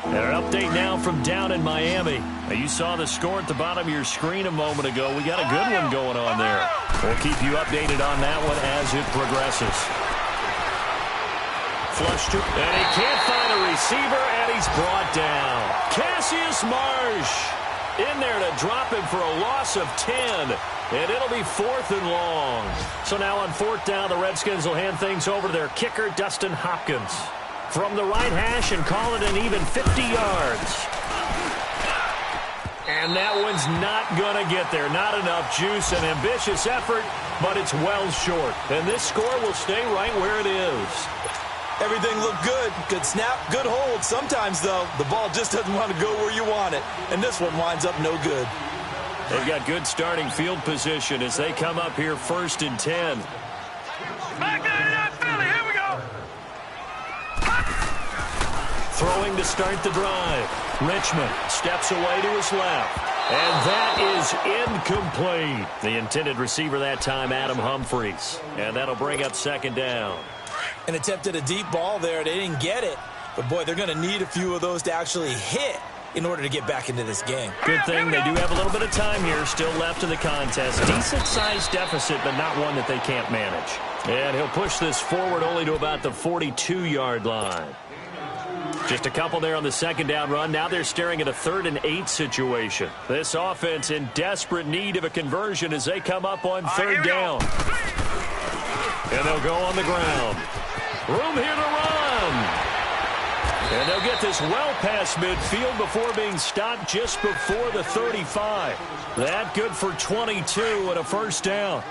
And an update now from down in Miami. Now, you saw the score at the bottom of your screen a moment ago. We got a good one going on there. We'll keep you updated on that one as it progresses. Flush to, and he can't find a receiver, and he's brought down. Cassius Marsh in there to drop him for a loss of 10. And it'll be 4th and long. So now on 4th down, the Redskins will hand things over to their kicker, Dustin Hopkins. From the right hash and call it an even 50 yards. And that one's not going to get there. Not enough juice, an ambitious effort, but it's well short. And this score will stay right where it is. Everything looked good. Good snap, good hold. Sometimes, though, the ball just doesn't want to go where you want it. And this one winds up no good. They've got good starting field position as they come up here 1st and 10. Back there, Philly. Here we go. Throwing to start the drive. Richmond steps away to his left. And that is incomplete. The intended receiver that time, Adam Humphries. And that'll bring up 2nd down. And attempted a deep ball there. They didn't get it. But, boy, they're going to need a few of those to actually hit in order to get back into this game. Good thing they do have a little bit of time here still left in the contest. Decent-sized deficit, but not one that they can't manage. And he'll push this forward only to about the 42-yard line. Just a couple there on the 2nd down run. Now they're staring at a 3rd and 8 situation. This offense in desperate need of a conversion as they come up on 3rd down. And they'll go on the ground. Room here to run. And they'll get this well past midfield before being stopped just before the 35. That good for 22 and a 1st down.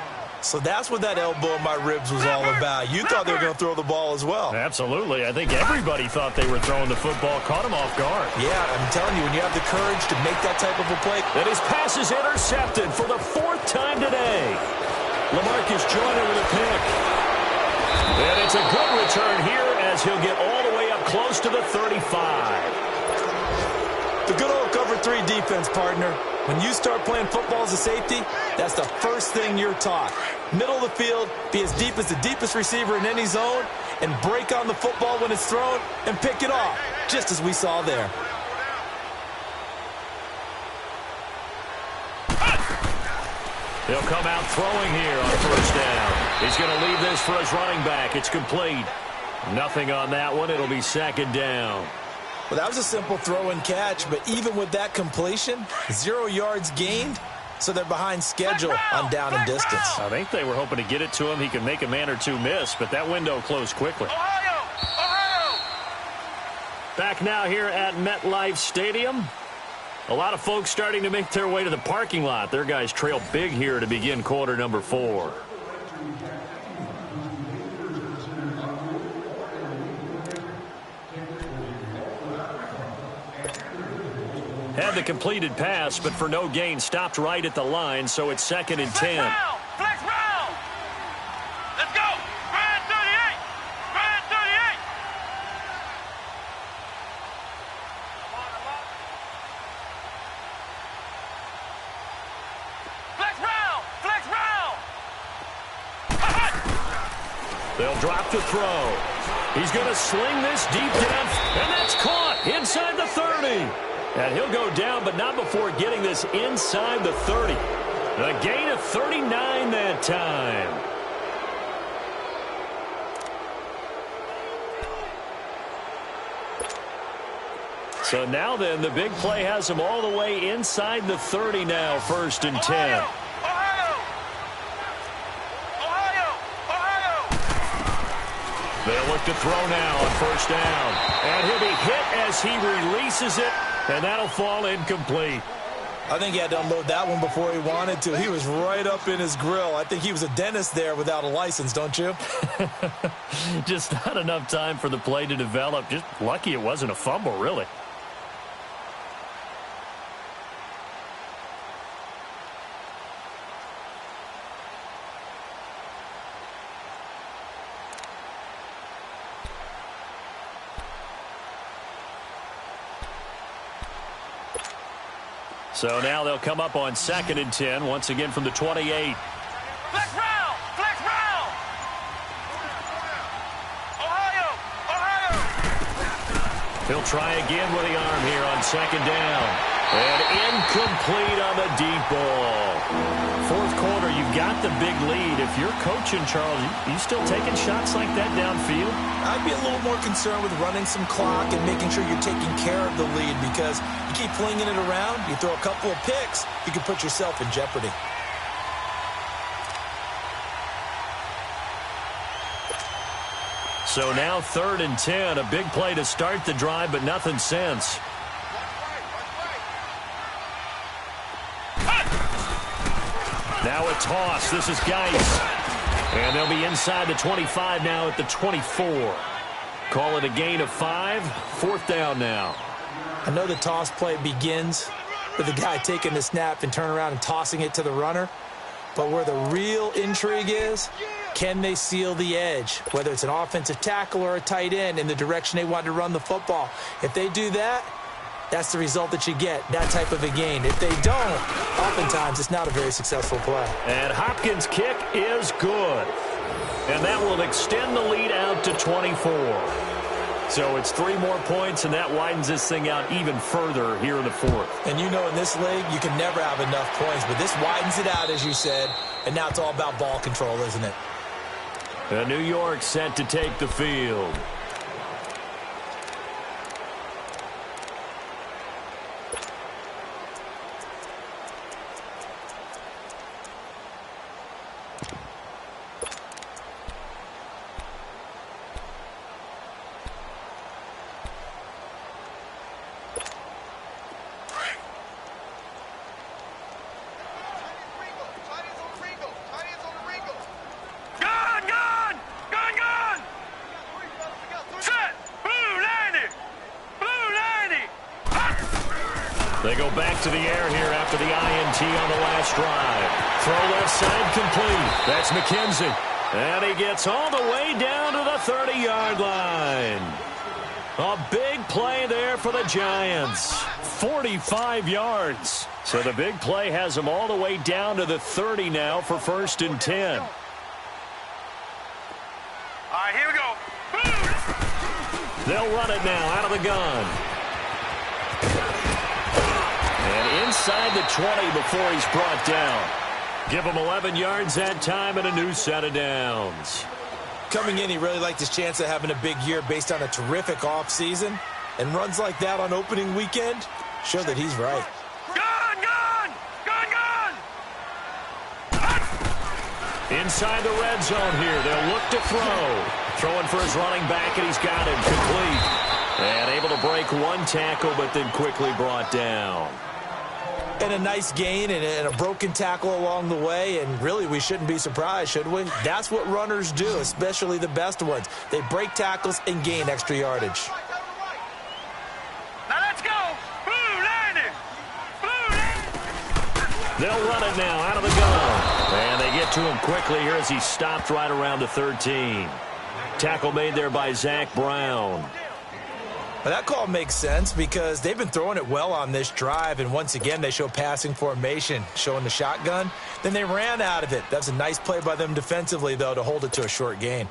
So that's what that elbow in my ribs was all about. You thought they were going to throw the ball as well. Absolutely. I think everybody thought they were throwing the football. Caught him off guard. Yeah, I'm telling you, when you have the courage to make that type of a play. And his pass is intercepted for the 4th time today. LaMarcus Joyner with a pick. And it's a good return here as he'll get all the way up close to the 35. The good old cover 3 defense, partner. When you start playing football as a safety, that's the first thing you're taught. Middle of the field, be as deep as the deepest receiver in any zone, and break on the football when it's thrown and pick it off, just as we saw there. He'll come out throwing here on 1st down. He's going to leave this for his running back. It's complete. Nothing on that one. It'll be 2nd down. Well, that was a simple throw and catch, but even with that completion, 0 yards gained, so they're behind schedule on down and distance. I think they were hoping to get it to him. He could make a man or two miss, but that window closed quickly. Ohio! Back now here at MetLife Stadium. A lot of folks starting to make their way to the parking lot. Their guys trail big here to begin quarter number 4. Had the completed pass, but for no gain, stopped right at the line, so it's 2nd and 10. Flex round! Let's go! Grand 38! Grand 38! Flex round! Flex round! They'll drop to throw. He's going to sling this deep down, and that's caught inside the 30. And he'll go down, but not before getting this inside the 30. A gain of 39 that time. So now then, the big play has him all the way inside the 30 now, 1st and 10. They'll look to throw now on 1st down. And he'll be hit as he releases it, and that'll fall incomplete. I think he had to unload that one before he wanted to. He was right up in his grill. I think he was a dentist there without a license, don't you? Just not enough time for the play to develop. Just lucky it wasn't a fumble, really. So now they'll come up on 2nd and 10, once again from the 28. Flex round! Flex round! Ohio! Ohio! He'll try again with the arm here on 2nd down. And incomplete on the deep ball. 4th quarter, you've got the big lead. If you're coaching, Charles, you still taking shots like that downfield? I'd be a little more concerned with running some clock and making sure you're taking care of the lead, because you keep flinging it around, you throw a couple of picks, you can put yourself in jeopardy. So now 3rd and 10, a big play to start the drive, but nothing since. Now a toss. This is Geis. And they'll be inside the 25 now at the 24. Call it a gain of 5. 4th down now. I know the toss play begins with the guy taking the snap and turning around and tossing it to the runner. But where the real intrigue is, can they seal the edge? Whether it's an offensive tackle or a tight end in the direction they want to run the football. If they do that, that's the result that you get, that type of a gain. If they don't, oftentimes it's not a very successful play. And Hopkins' kick is good. And that will extend the lead out to 24. So it's 3 more points, and that widens this thing out even further here in the 4th. And you know in this league, you can never have enough points, but this widens it out, as you said, and now it's all about ball control, isn't it? New York set to take the field. They go back to the air here after the INT on the last drive. Throw left side complete. That's McKenzie. And he gets all the way down to the 30-yard line. A big play there for the Giants. 45 yards. So the big play has them all the way down to the 30 now for 1st and 10. All right, here we go. Boom! They'll run it now out of the gun. And inside the 20 before he's brought down. Give him 11 yards that time and a new set of downs. Coming in, he really liked his chance of having a big year based on a terrific offseason. And runs like that on opening weekend show that he's right. Gun, gun! Gun, gun! Inside the red zone here. They'll look to throw. Throwing for his running back, and he's got him complete. And able to break one tackle, but then quickly brought down. And a nice gain and a broken tackle along the way, and really we shouldn't be surprised, should we? That's what runners do, especially the best ones. They break tackles and gain extra yardage. Now let's go! Blue landing! Blue landing! They'll run it now out of the gun. And they get to him quickly here as he stopped right around the 13. Tackle made there by Zach Brown. Well, that call makes sense because they've been throwing it well on this drive, and once again they show passing formation, showing the shotgun. Then they ran out of it. That's a nice play by them defensively, though, to hold it to a short gain.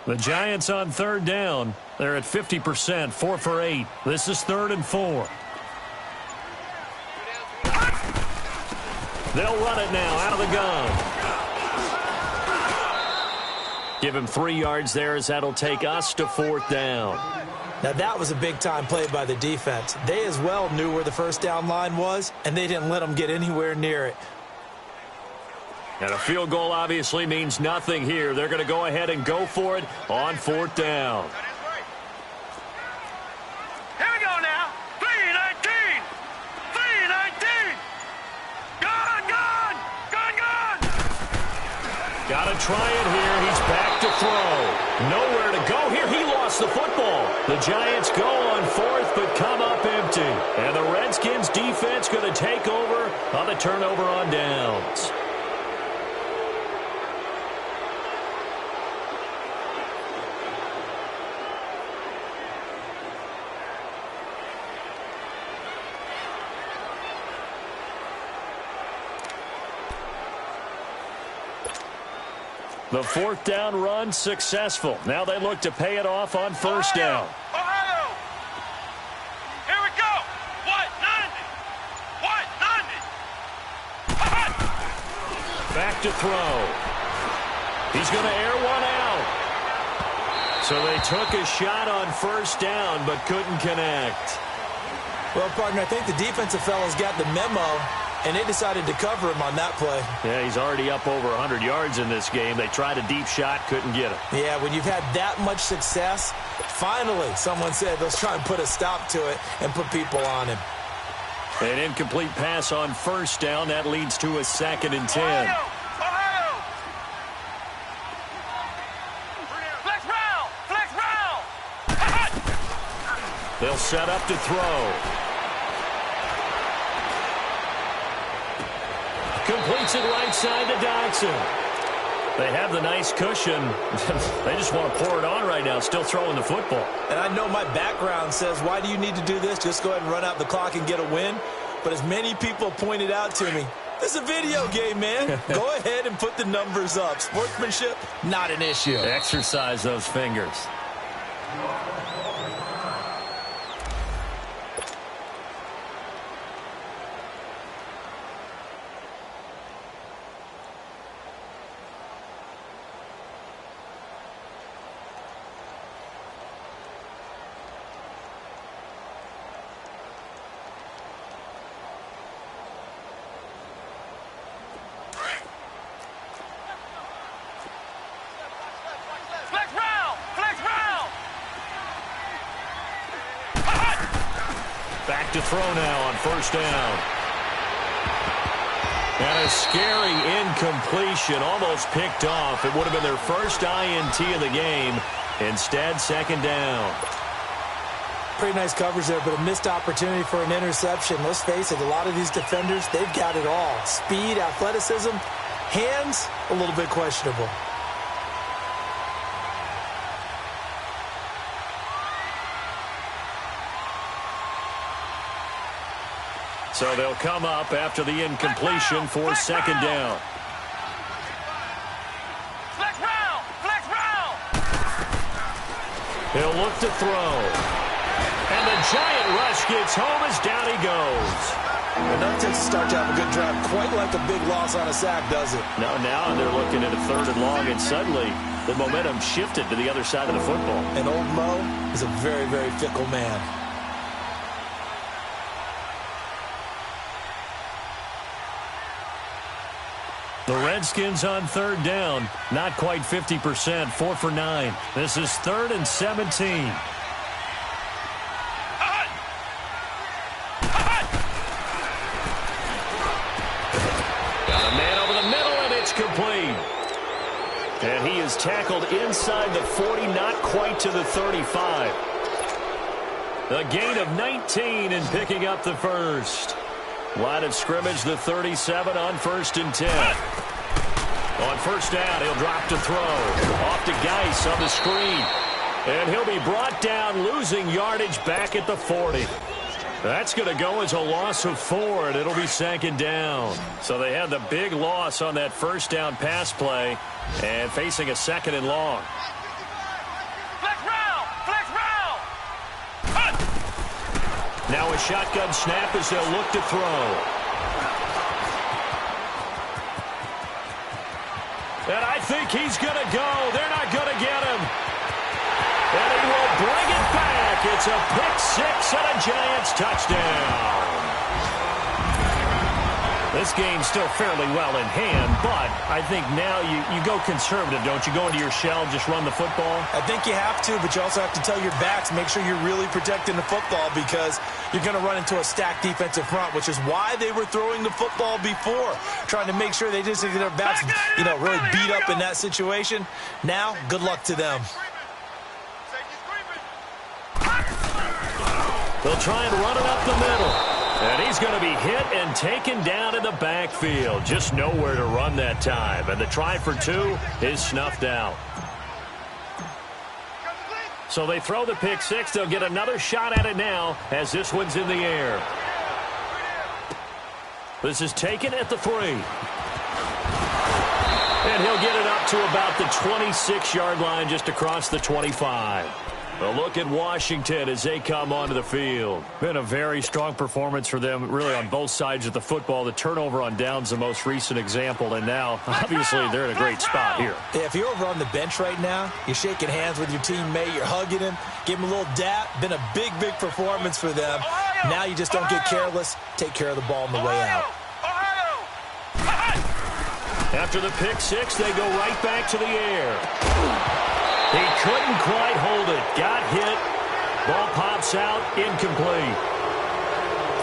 The Giants on 3rd down. They're at 50%, 4 for 8. This is 3rd and 4. They'll run it now out of the gun. Give him 3 yards there as that'll take us to 4th down. Now that was a big-time play by the defense. They as well knew where the first down line was, and they didn't let them get anywhere near it. And a field goal obviously means nothing here. They're going to go ahead and go for it on 4th down. Here we go now. 3-19! 3-19! Gun, gun! Gun, gun! Got to try it here. He's back back to throw. Nowhere to go here. He lost the football. The Giants go on fourth, but come up empty. And the Redskins defense going to take over on the turnover on downs. The fourth down run successful. Now they look to pay it off on first down. Ohio! Here we go! What? 90! What? 90! Back to throw. He's going to air one out. So they took a shot on first down but couldn't connect. Well, partner, I think the defensive fellas got the memo, and they decided to cover him on that play. Yeah, he's already up over 100 yards in this game. They tried a deep shot, couldn't get it. Yeah, when you've had that much success, finally someone said, let's try and put a stop to it and put people on him. An incomplete pass on first down. That leads to a 2nd and 10. Ohio! Ohio! Flex round! Flex round! They'll set up to throw. Completes it right side to Dodson. They have the nice cushion. They just want to pour it on right now, still throwing the football. And I know my background says, why do you need to do this? Just go ahead and run out the clock and get a win. But as many people pointed out to me, this is a video game, man. Go ahead and put the numbers up. Sportsmanship, not an issue. Exercise those fingers. Flex round! Flex round! Back to throw now on first down. And a scary incompletion, almost picked off. It would have been their first INT of the game. Instead, 2nd down. Pretty nice coverage there, but a missed opportunity for an interception. Let's face it, a lot of these defenders, they've got it all. Speed, athleticism, hands, a little bit questionable. So they'll come up after the incompletion for 2nd down. Flex round! Flex round! He'll look to throw. And the giant rush gets home as down he goes. Enough takes to start to have a good drive. Quite like a big loss on a sack, does it? No, now they're looking at a 3rd and long, and suddenly the momentum shifted to the other side of the football. And old Mo is a very, very fickle man. The Redskins on 3rd down. Not quite 50%. 4 for 9. This is 3rd and 17. Got a man over the middle, and it's complete. And he is tackled inside the 40, not quite to the 35. A gain of 19 and picking up the first. Line of scrimmage, the 37 on 1st and 10. On first down, he'll drop to throw. Off to Geis on the screen. And he'll be brought down, losing yardage back at the 40. That's going to go as a loss of 4, and it'll be 2nd down. So they had the big loss on that first down pass play and facing a 2nd and long. Flex round! Flex round! Now a shotgun snap as they'll look to throw. And I think he's going to go. They're not going to get him. And he will bring it back. It's a pick 6 and a Giants touchdown. This game's still fairly well in hand, but I think now you go conservative, don't you? Go into your shell, just run the football? I think you have to, but you also have to tell your backs, make sure you're really protecting the football because you're going to run into a stacked defensive front, which is why they were throwing the football before, trying to make sure they just get their backs, really beat up in that situation. Now, good luck to them. They'll try and run it up the middle. And he's going to be hit and taken down in the backfield. Just nowhere to run that time. And the try for 2 is snuffed out. So they throw the pick 6. They'll get another shot at it now as this one's in the air. This is taken at the 3. And he'll get it up to about the 26-yard line, just across the 25. A look at Washington as they come onto the field. Been a very strong performance for them, really, on both sides of the football. The turnover on downs, the most recent example, and now, obviously, they're in a great spot here. Yeah, if you're over on the bench right now, you're shaking hands with your teammate, you're hugging him, give him a little dap. Been a big, big performance for them. Now you just don't get careless. Take care of the ball on the way out. After the pick 6, they go right back to the air. He couldn't quite hold it. Got hit. Ball pops out. Incomplete.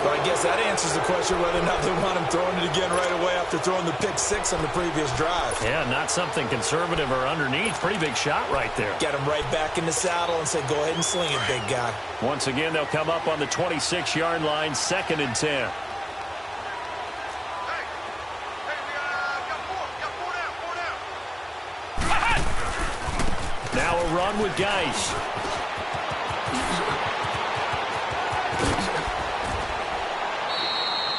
Well, I guess that answers the question whether or not they want him throwing it again right away after throwing the pick 6 on the previous drive. Yeah, not something conservative or underneath. Pretty big shot right there. Get him right back in the saddle and say, go ahead and sling it, big guy. Once again, they'll come up on the 26-yard line, 2nd and 10. Now a run with Geis.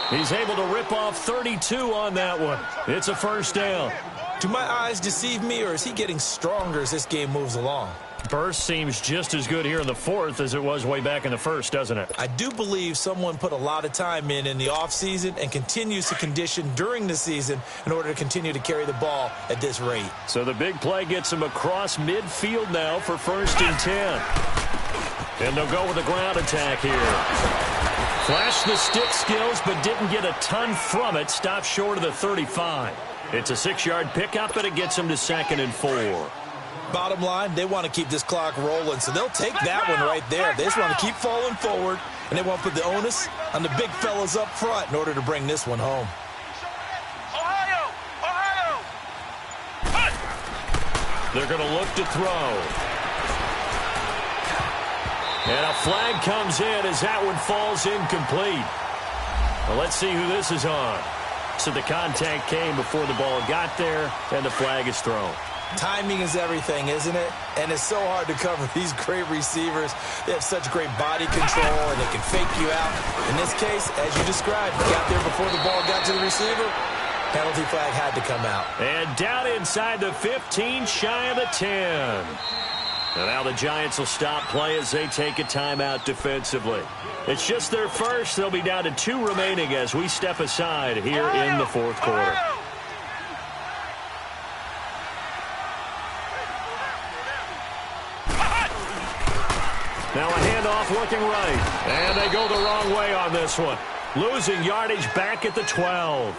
He's able to rip off 32 on that one. It's a first down. Do my eyes deceive me, or is he getting stronger as this game moves along? Burst seems just as good here in the 4th as it was way back in the 1st, doesn't it? I do believe someone put a lot of time in the offseason and continues to condition during the season in order to continue to carry the ball at this rate. So the big play gets him across midfield now for 1st and 10. And they'll go with a ground attack here. Flashed the stick skills, but didn't get a ton from it. Stopped short of the 35. It's a 6-yard pickup, and it gets him to 2nd and 4. Bottom line, they want to keep this clock rolling, so they'll take that one right there. They just want to keep falling forward, and they want to put the onus on the big fellas up front in order to bring this one home. They're going to look to throw. And a flag comes in as that one falls incomplete. Well, let's see who this is on. So the contact came before the ball got there, and the flag is thrown. Timing is everything, isn't it? And it's so hard to cover these great receivers. They have such great body control, and they can fake you out. In this case, as you described, got there before the ball got to the receiver. Penalty flag had to come out. And down inside the 15, shy of the 10. And now the Giants will stop play as they take a timeout defensively. It's just their first. They'll be down to 2 remaining as we step aside here in the 4th quarter. Now a handoff looking right. And they go the wrong way on this one. Losing yardage back at the 12.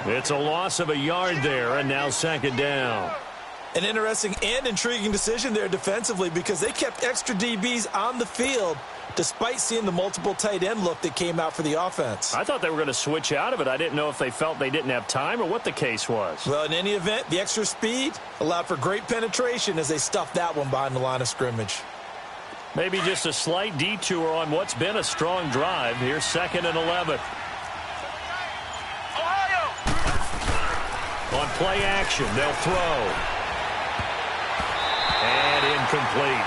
It's a loss of a yard there, and now 2nd down. An interesting and intriguing decision there defensively because they kept extra DBs on the field despite seeing the multiple tight end look that came out for the offense. I thought they were going to switch out of it. I didn't know if they felt they didn't have time or what the case was. Well, in any event, the extra speed allowed for great penetration as they stuffed that one behind the line of scrimmage. Maybe just a slight detour on what's been a strong drive. Here's 2nd and 11. On play action, they'll throw. And incomplete.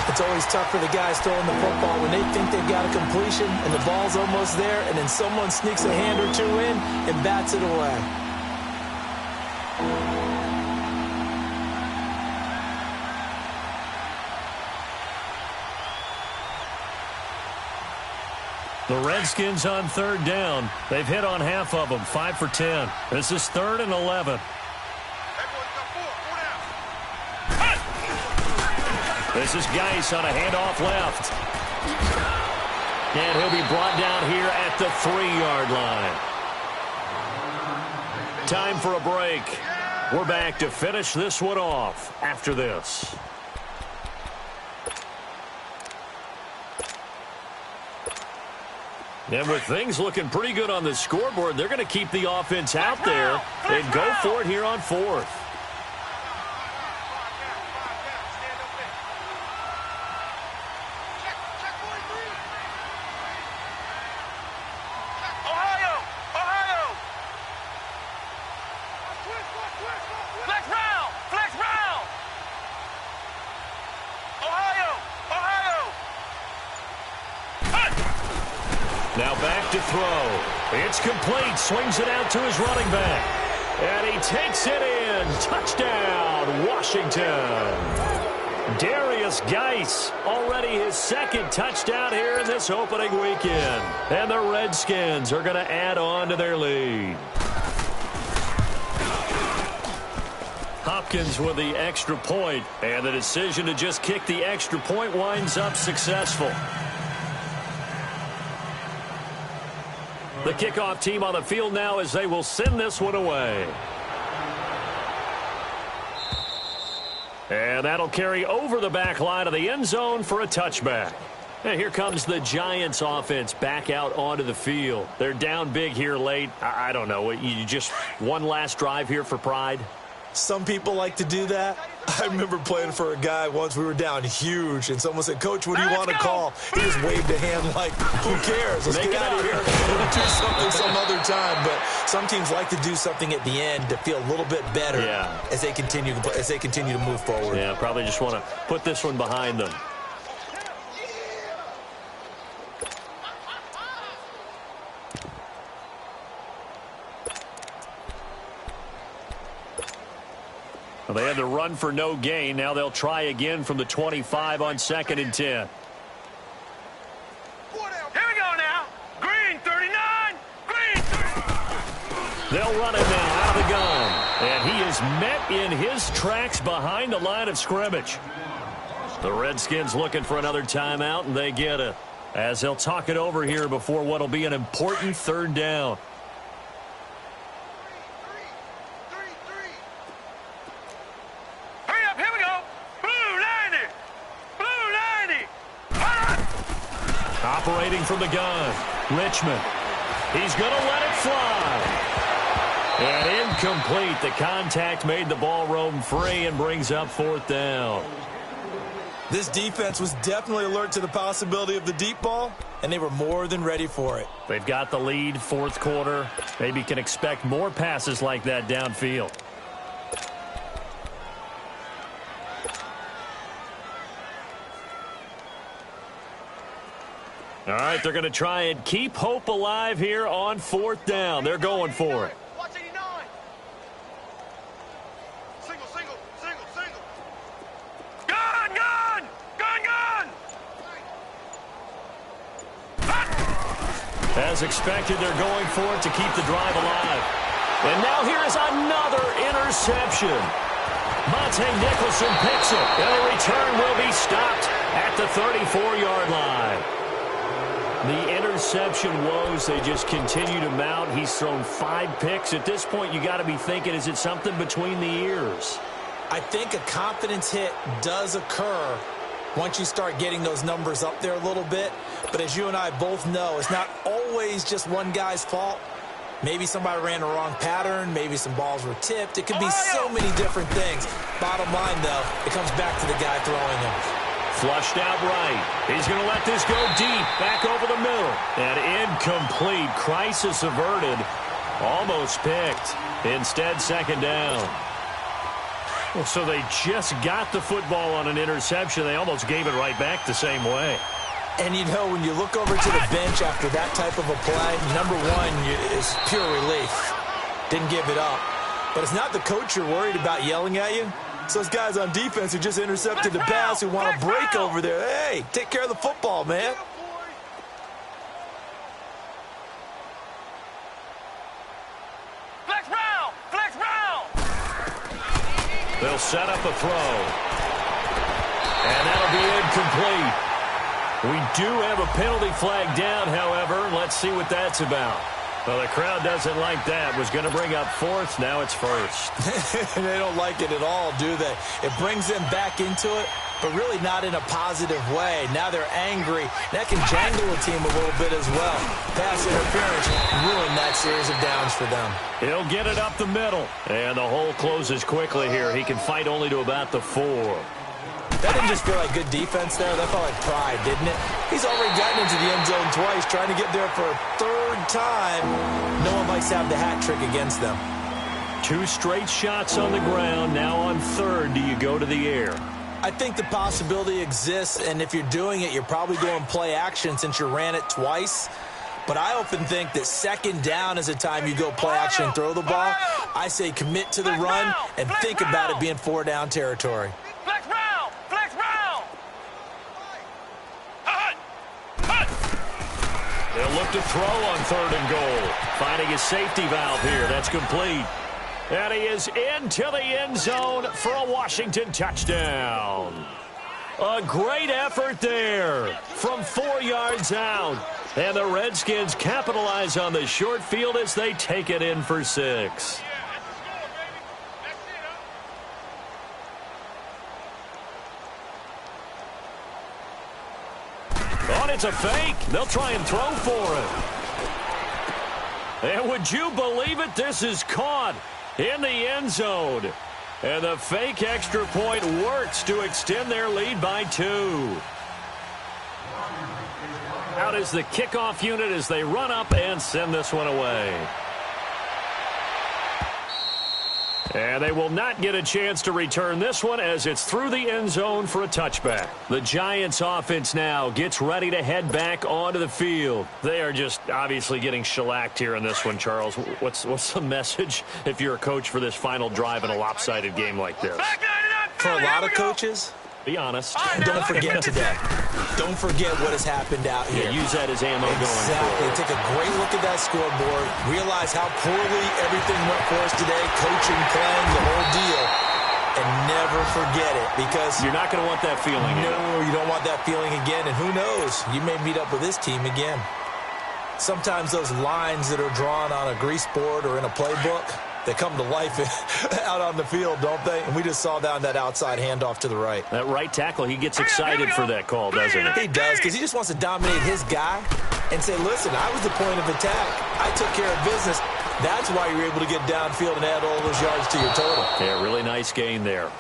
It's always tough for the guys throwing the football when they think they've got a completion and the ball's almost there, and then someone sneaks a hand or 2 in and bats it away. The Redskins on 3rd down. They've hit on half of them, 5 for 10. This is 3rd and 11. This is Geis on a handoff left. And he'll be brought down here at the 3-yard line. time for a break. We're back to finish this one off after this. And with things looking pretty good on the scoreboard, they're going to keep the offense out there and go for it here on fourth. Now back to throw. It's complete. Swings it out to his running back. And he takes it in. Touchdown, Washington. Darius Geis, already his second touchdown here in this opening weekend. And the Redskins are going to add on to their lead. Hopkins with the extra point, and the decision to just kick the extra point winds up successful. The kickoff team on the field now as they will send this one away. And that'll carry over the back line of the end zone for a touchback. And here comes the Giants offense back out onto the field. They're down big here late. I don't know. You just one last drive here for pride? Some people like to do that. I remember playing for a guy once. We were down huge, and someone said, "Coach, what do you want to call?" He just waved a hand like, "Who cares? Let's get out of here. We'll do something some other time." But some teams like to do something at the end to feel a little bit better as they continue to move forward. Yeah, probably just want to put this one behind them. Well, they had to run for no gain. Now they'll try again from the 25 on 2nd and 10. Here we go now. Green 39. Green 39. They'll run it now out of the gun. And he is met in his tracks behind the line of scrimmage. The Redskins looking for another timeout, and they get it. As they'll talk it over here before what will be an important 3rd down. Operating from the gun, Richmond. He's going to let it fly. And incomplete. The contact made the ball roam free and brings up 4th down. This defense was definitely alert to the possibility of the deep ball, and they were more than ready for it. They've got the lead, 4th quarter. Maybe can expect more passes like that downfield. All right, they're going to try and keep hope alive here on 4th down. They're going for it. Watch 89. Single, single, single, single. Gun, gun, gun, gun. As expected, they're going for it to keep the drive alive. And now here is another interception. Monte Nicholson picks it. And the return will be stopped at the 34-yard line. The interception woes, they just continue to mount. He's thrown 5 picks. At this point, you got to be thinking, is it something between the ears? I think a confidence hit does occur once you start getting those numbers up there a little bit. But as you and I both know, it's not always just one guy's fault. Maybe somebody ran the wrong pattern. Maybe some balls were tipped. It could be so many different things. Bottom line, though, it comes back to the guy throwing them. Flushed out right. He's going to let this go deep, back over the middle. And incomplete. Crisis averted. Almost picked. Instead, 2nd down. Well, so they just got the football on an interception. They almost gave it right back the same way. And, you know, when you look over to the bench after that type of a play, number one is pure relief. Didn't give it up. But it's not the coach you're worried about yelling at you. It's those guys on defense who just intercepted the pass who want to break over there. Hey, take care of the football, man. Flex round! Flex round! They'll set up a throw. And that'll be incomplete. We do have a penalty flag down, however. Let's see what that's about. Well, the crowd doesn't like that. Was going to bring up fourth. Now it's first. They don't like it at all, do they? It brings them back into it, but really not in a positive way. Now they're angry. That can jangle a team a little bit as well. Pass interference ruined that series of downs for them. He'll get it up the middle. And the hole closes quickly here. He can fight only to about the 4. That didn't just feel like good defense there. That felt like pride, didn't it? He's already gotten into the end zone twice, trying to get there for a third time. No one likes to have the hat trick against them. 2 straight shots on the ground. Now on third, do you go to the air? I think the possibility exists, and if you're doing it, you're probably going play action since you ran it twice. But I often think that second down is a time you go play action and throw the ball. I say commit to the run and think about it being 4-down territory. Flex round! Flex round! Hut! Hut! They'll look to throw on third and goal. Finding his safety valve here. That's complete. And he is into the end zone for a Washington touchdown. A great effort there from 4 yards out. And the Redskins capitalize on the short field as they take it in for 6. Oh, and it's a fake. They'll try and throw for it. And would you believe it? This is caught in the end zone. And the fake extra point works to extend their lead by 2. Out is the kickoff unit as they run up and send this one away. And they will not get a chance to return this one as it's through the end zone for a touchback. The Giants offense now gets ready to head back onto the field. They are just obviously getting shellacked here in this one, Charles. What's the message if you're a coach for this final drive in a lopsided game like this? For a lot of coaches, be honest. Don't forget today. Don't forget what has happened out here. Yeah, use that as ammo going forward. Take a great look at that scoreboard. Realize how poorly everything went for us today. Coaching, playing, the whole deal. And never forget it because you're not going to want that feeling again. No, you don't want that feeling again. And who knows? You may meet up with this team again. Sometimes those lines that are drawn on a grease board or in a playbook, they come to life out on the field, don't they? And we just saw down that outside handoff to the right. That right tackle, he gets excited for that call, doesn't he? He does, because he just wants to dominate his guy and say, listen, I was the point of attack. I took care of business. That's why you're able to get downfield and add all those yards to your total. Yeah, really nice gain there.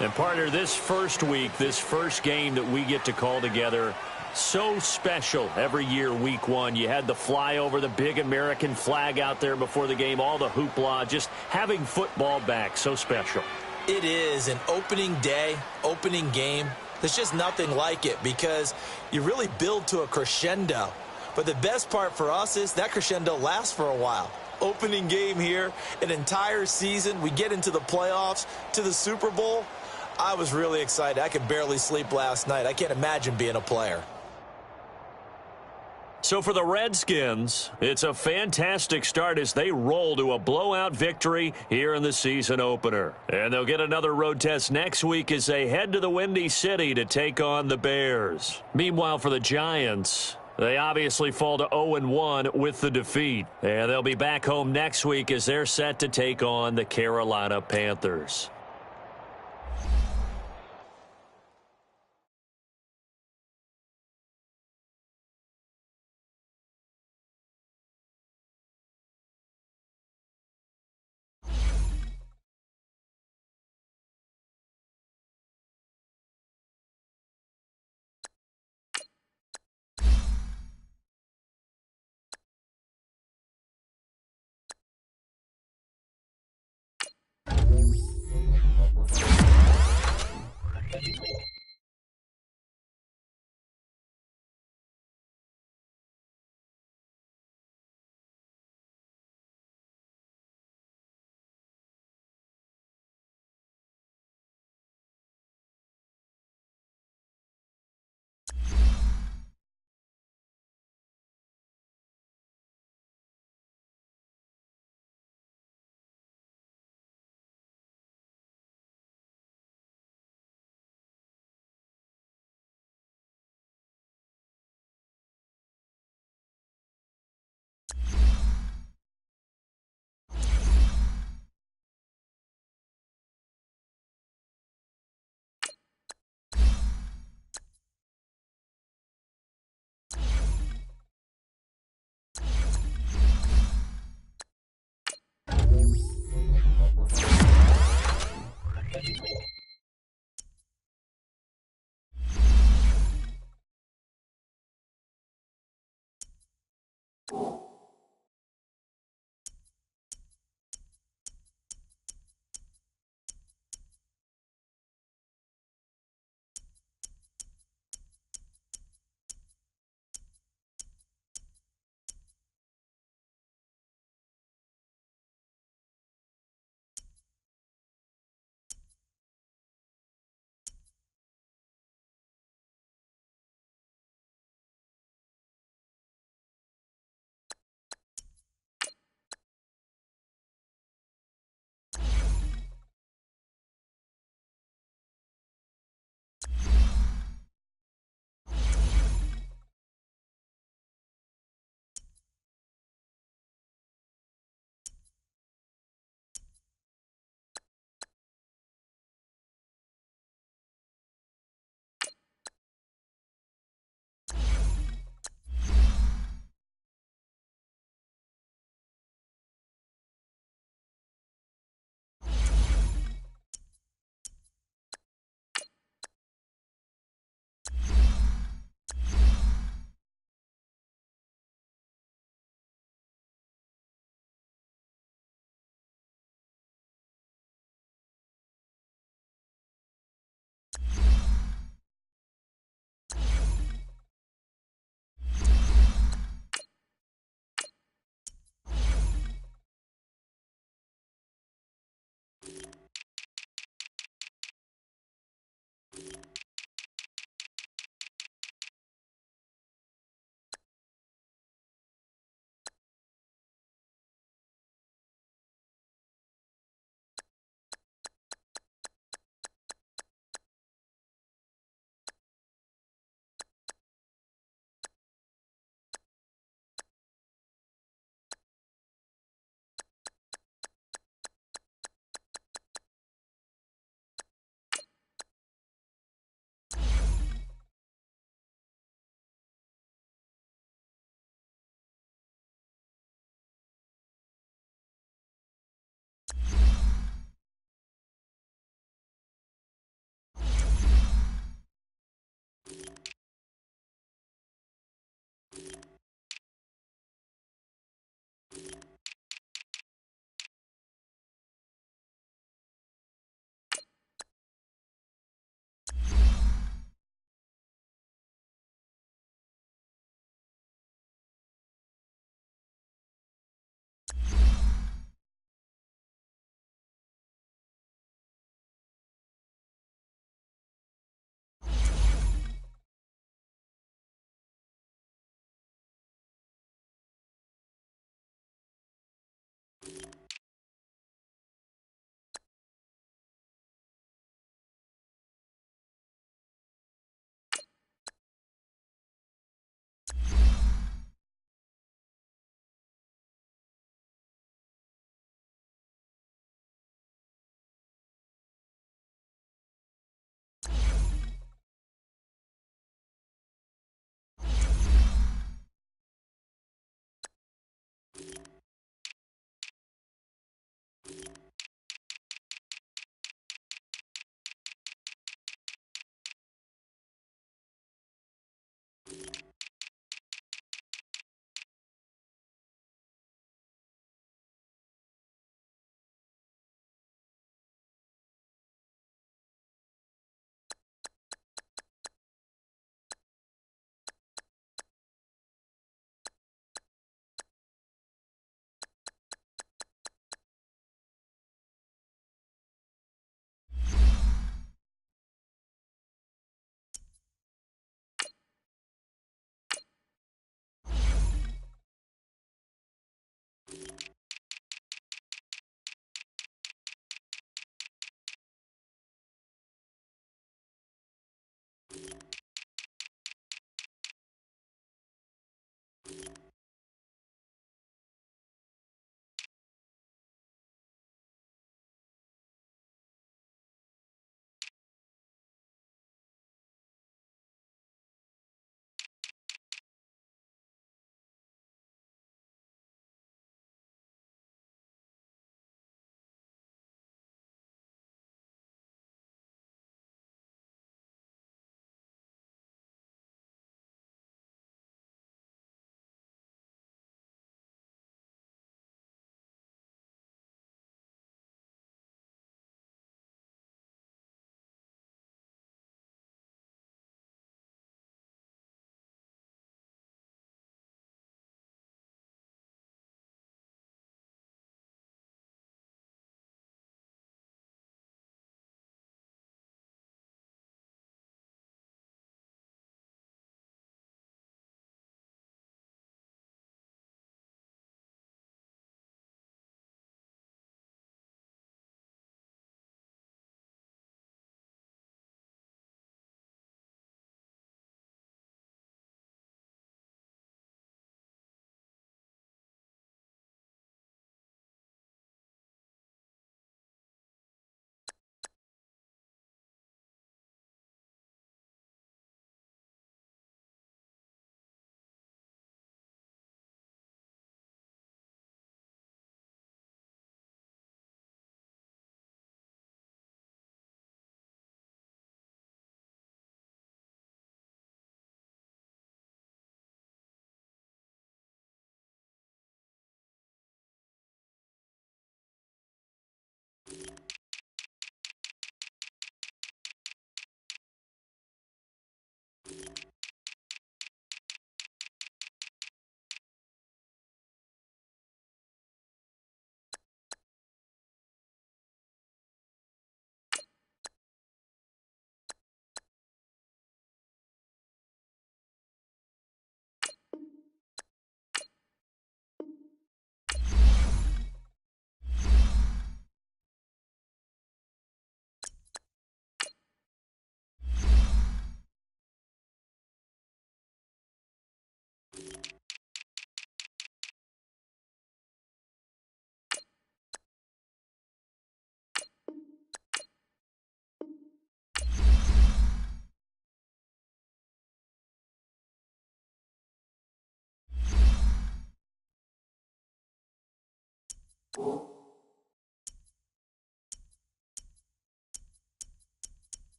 And, partner, this first week, this first game that we get to call together, so special every year, week 1. You had the flyover, the big American flag out there before the game, all the hoopla, just having football back, so special. It is an opening day, opening game. There's just nothing like it because you really build to a crescendo. But the best part for us is that crescendo lasts for a while. Opening game here, an entire season. We get into the playoffs, to the Super Bowl. I was really excited. I could barely sleep last night. I can't imagine being a player. So for the Redskins, it's a fantastic start as they roll to a blowout victory here in the season opener. And they'll get another road test next week as they head to the Windy City to take on the Bears. Meanwhile, for the Giants, they obviously fall to 0-1 with the defeat. And they'll be back home next week as they're set to take on the Carolina Panthers.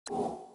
You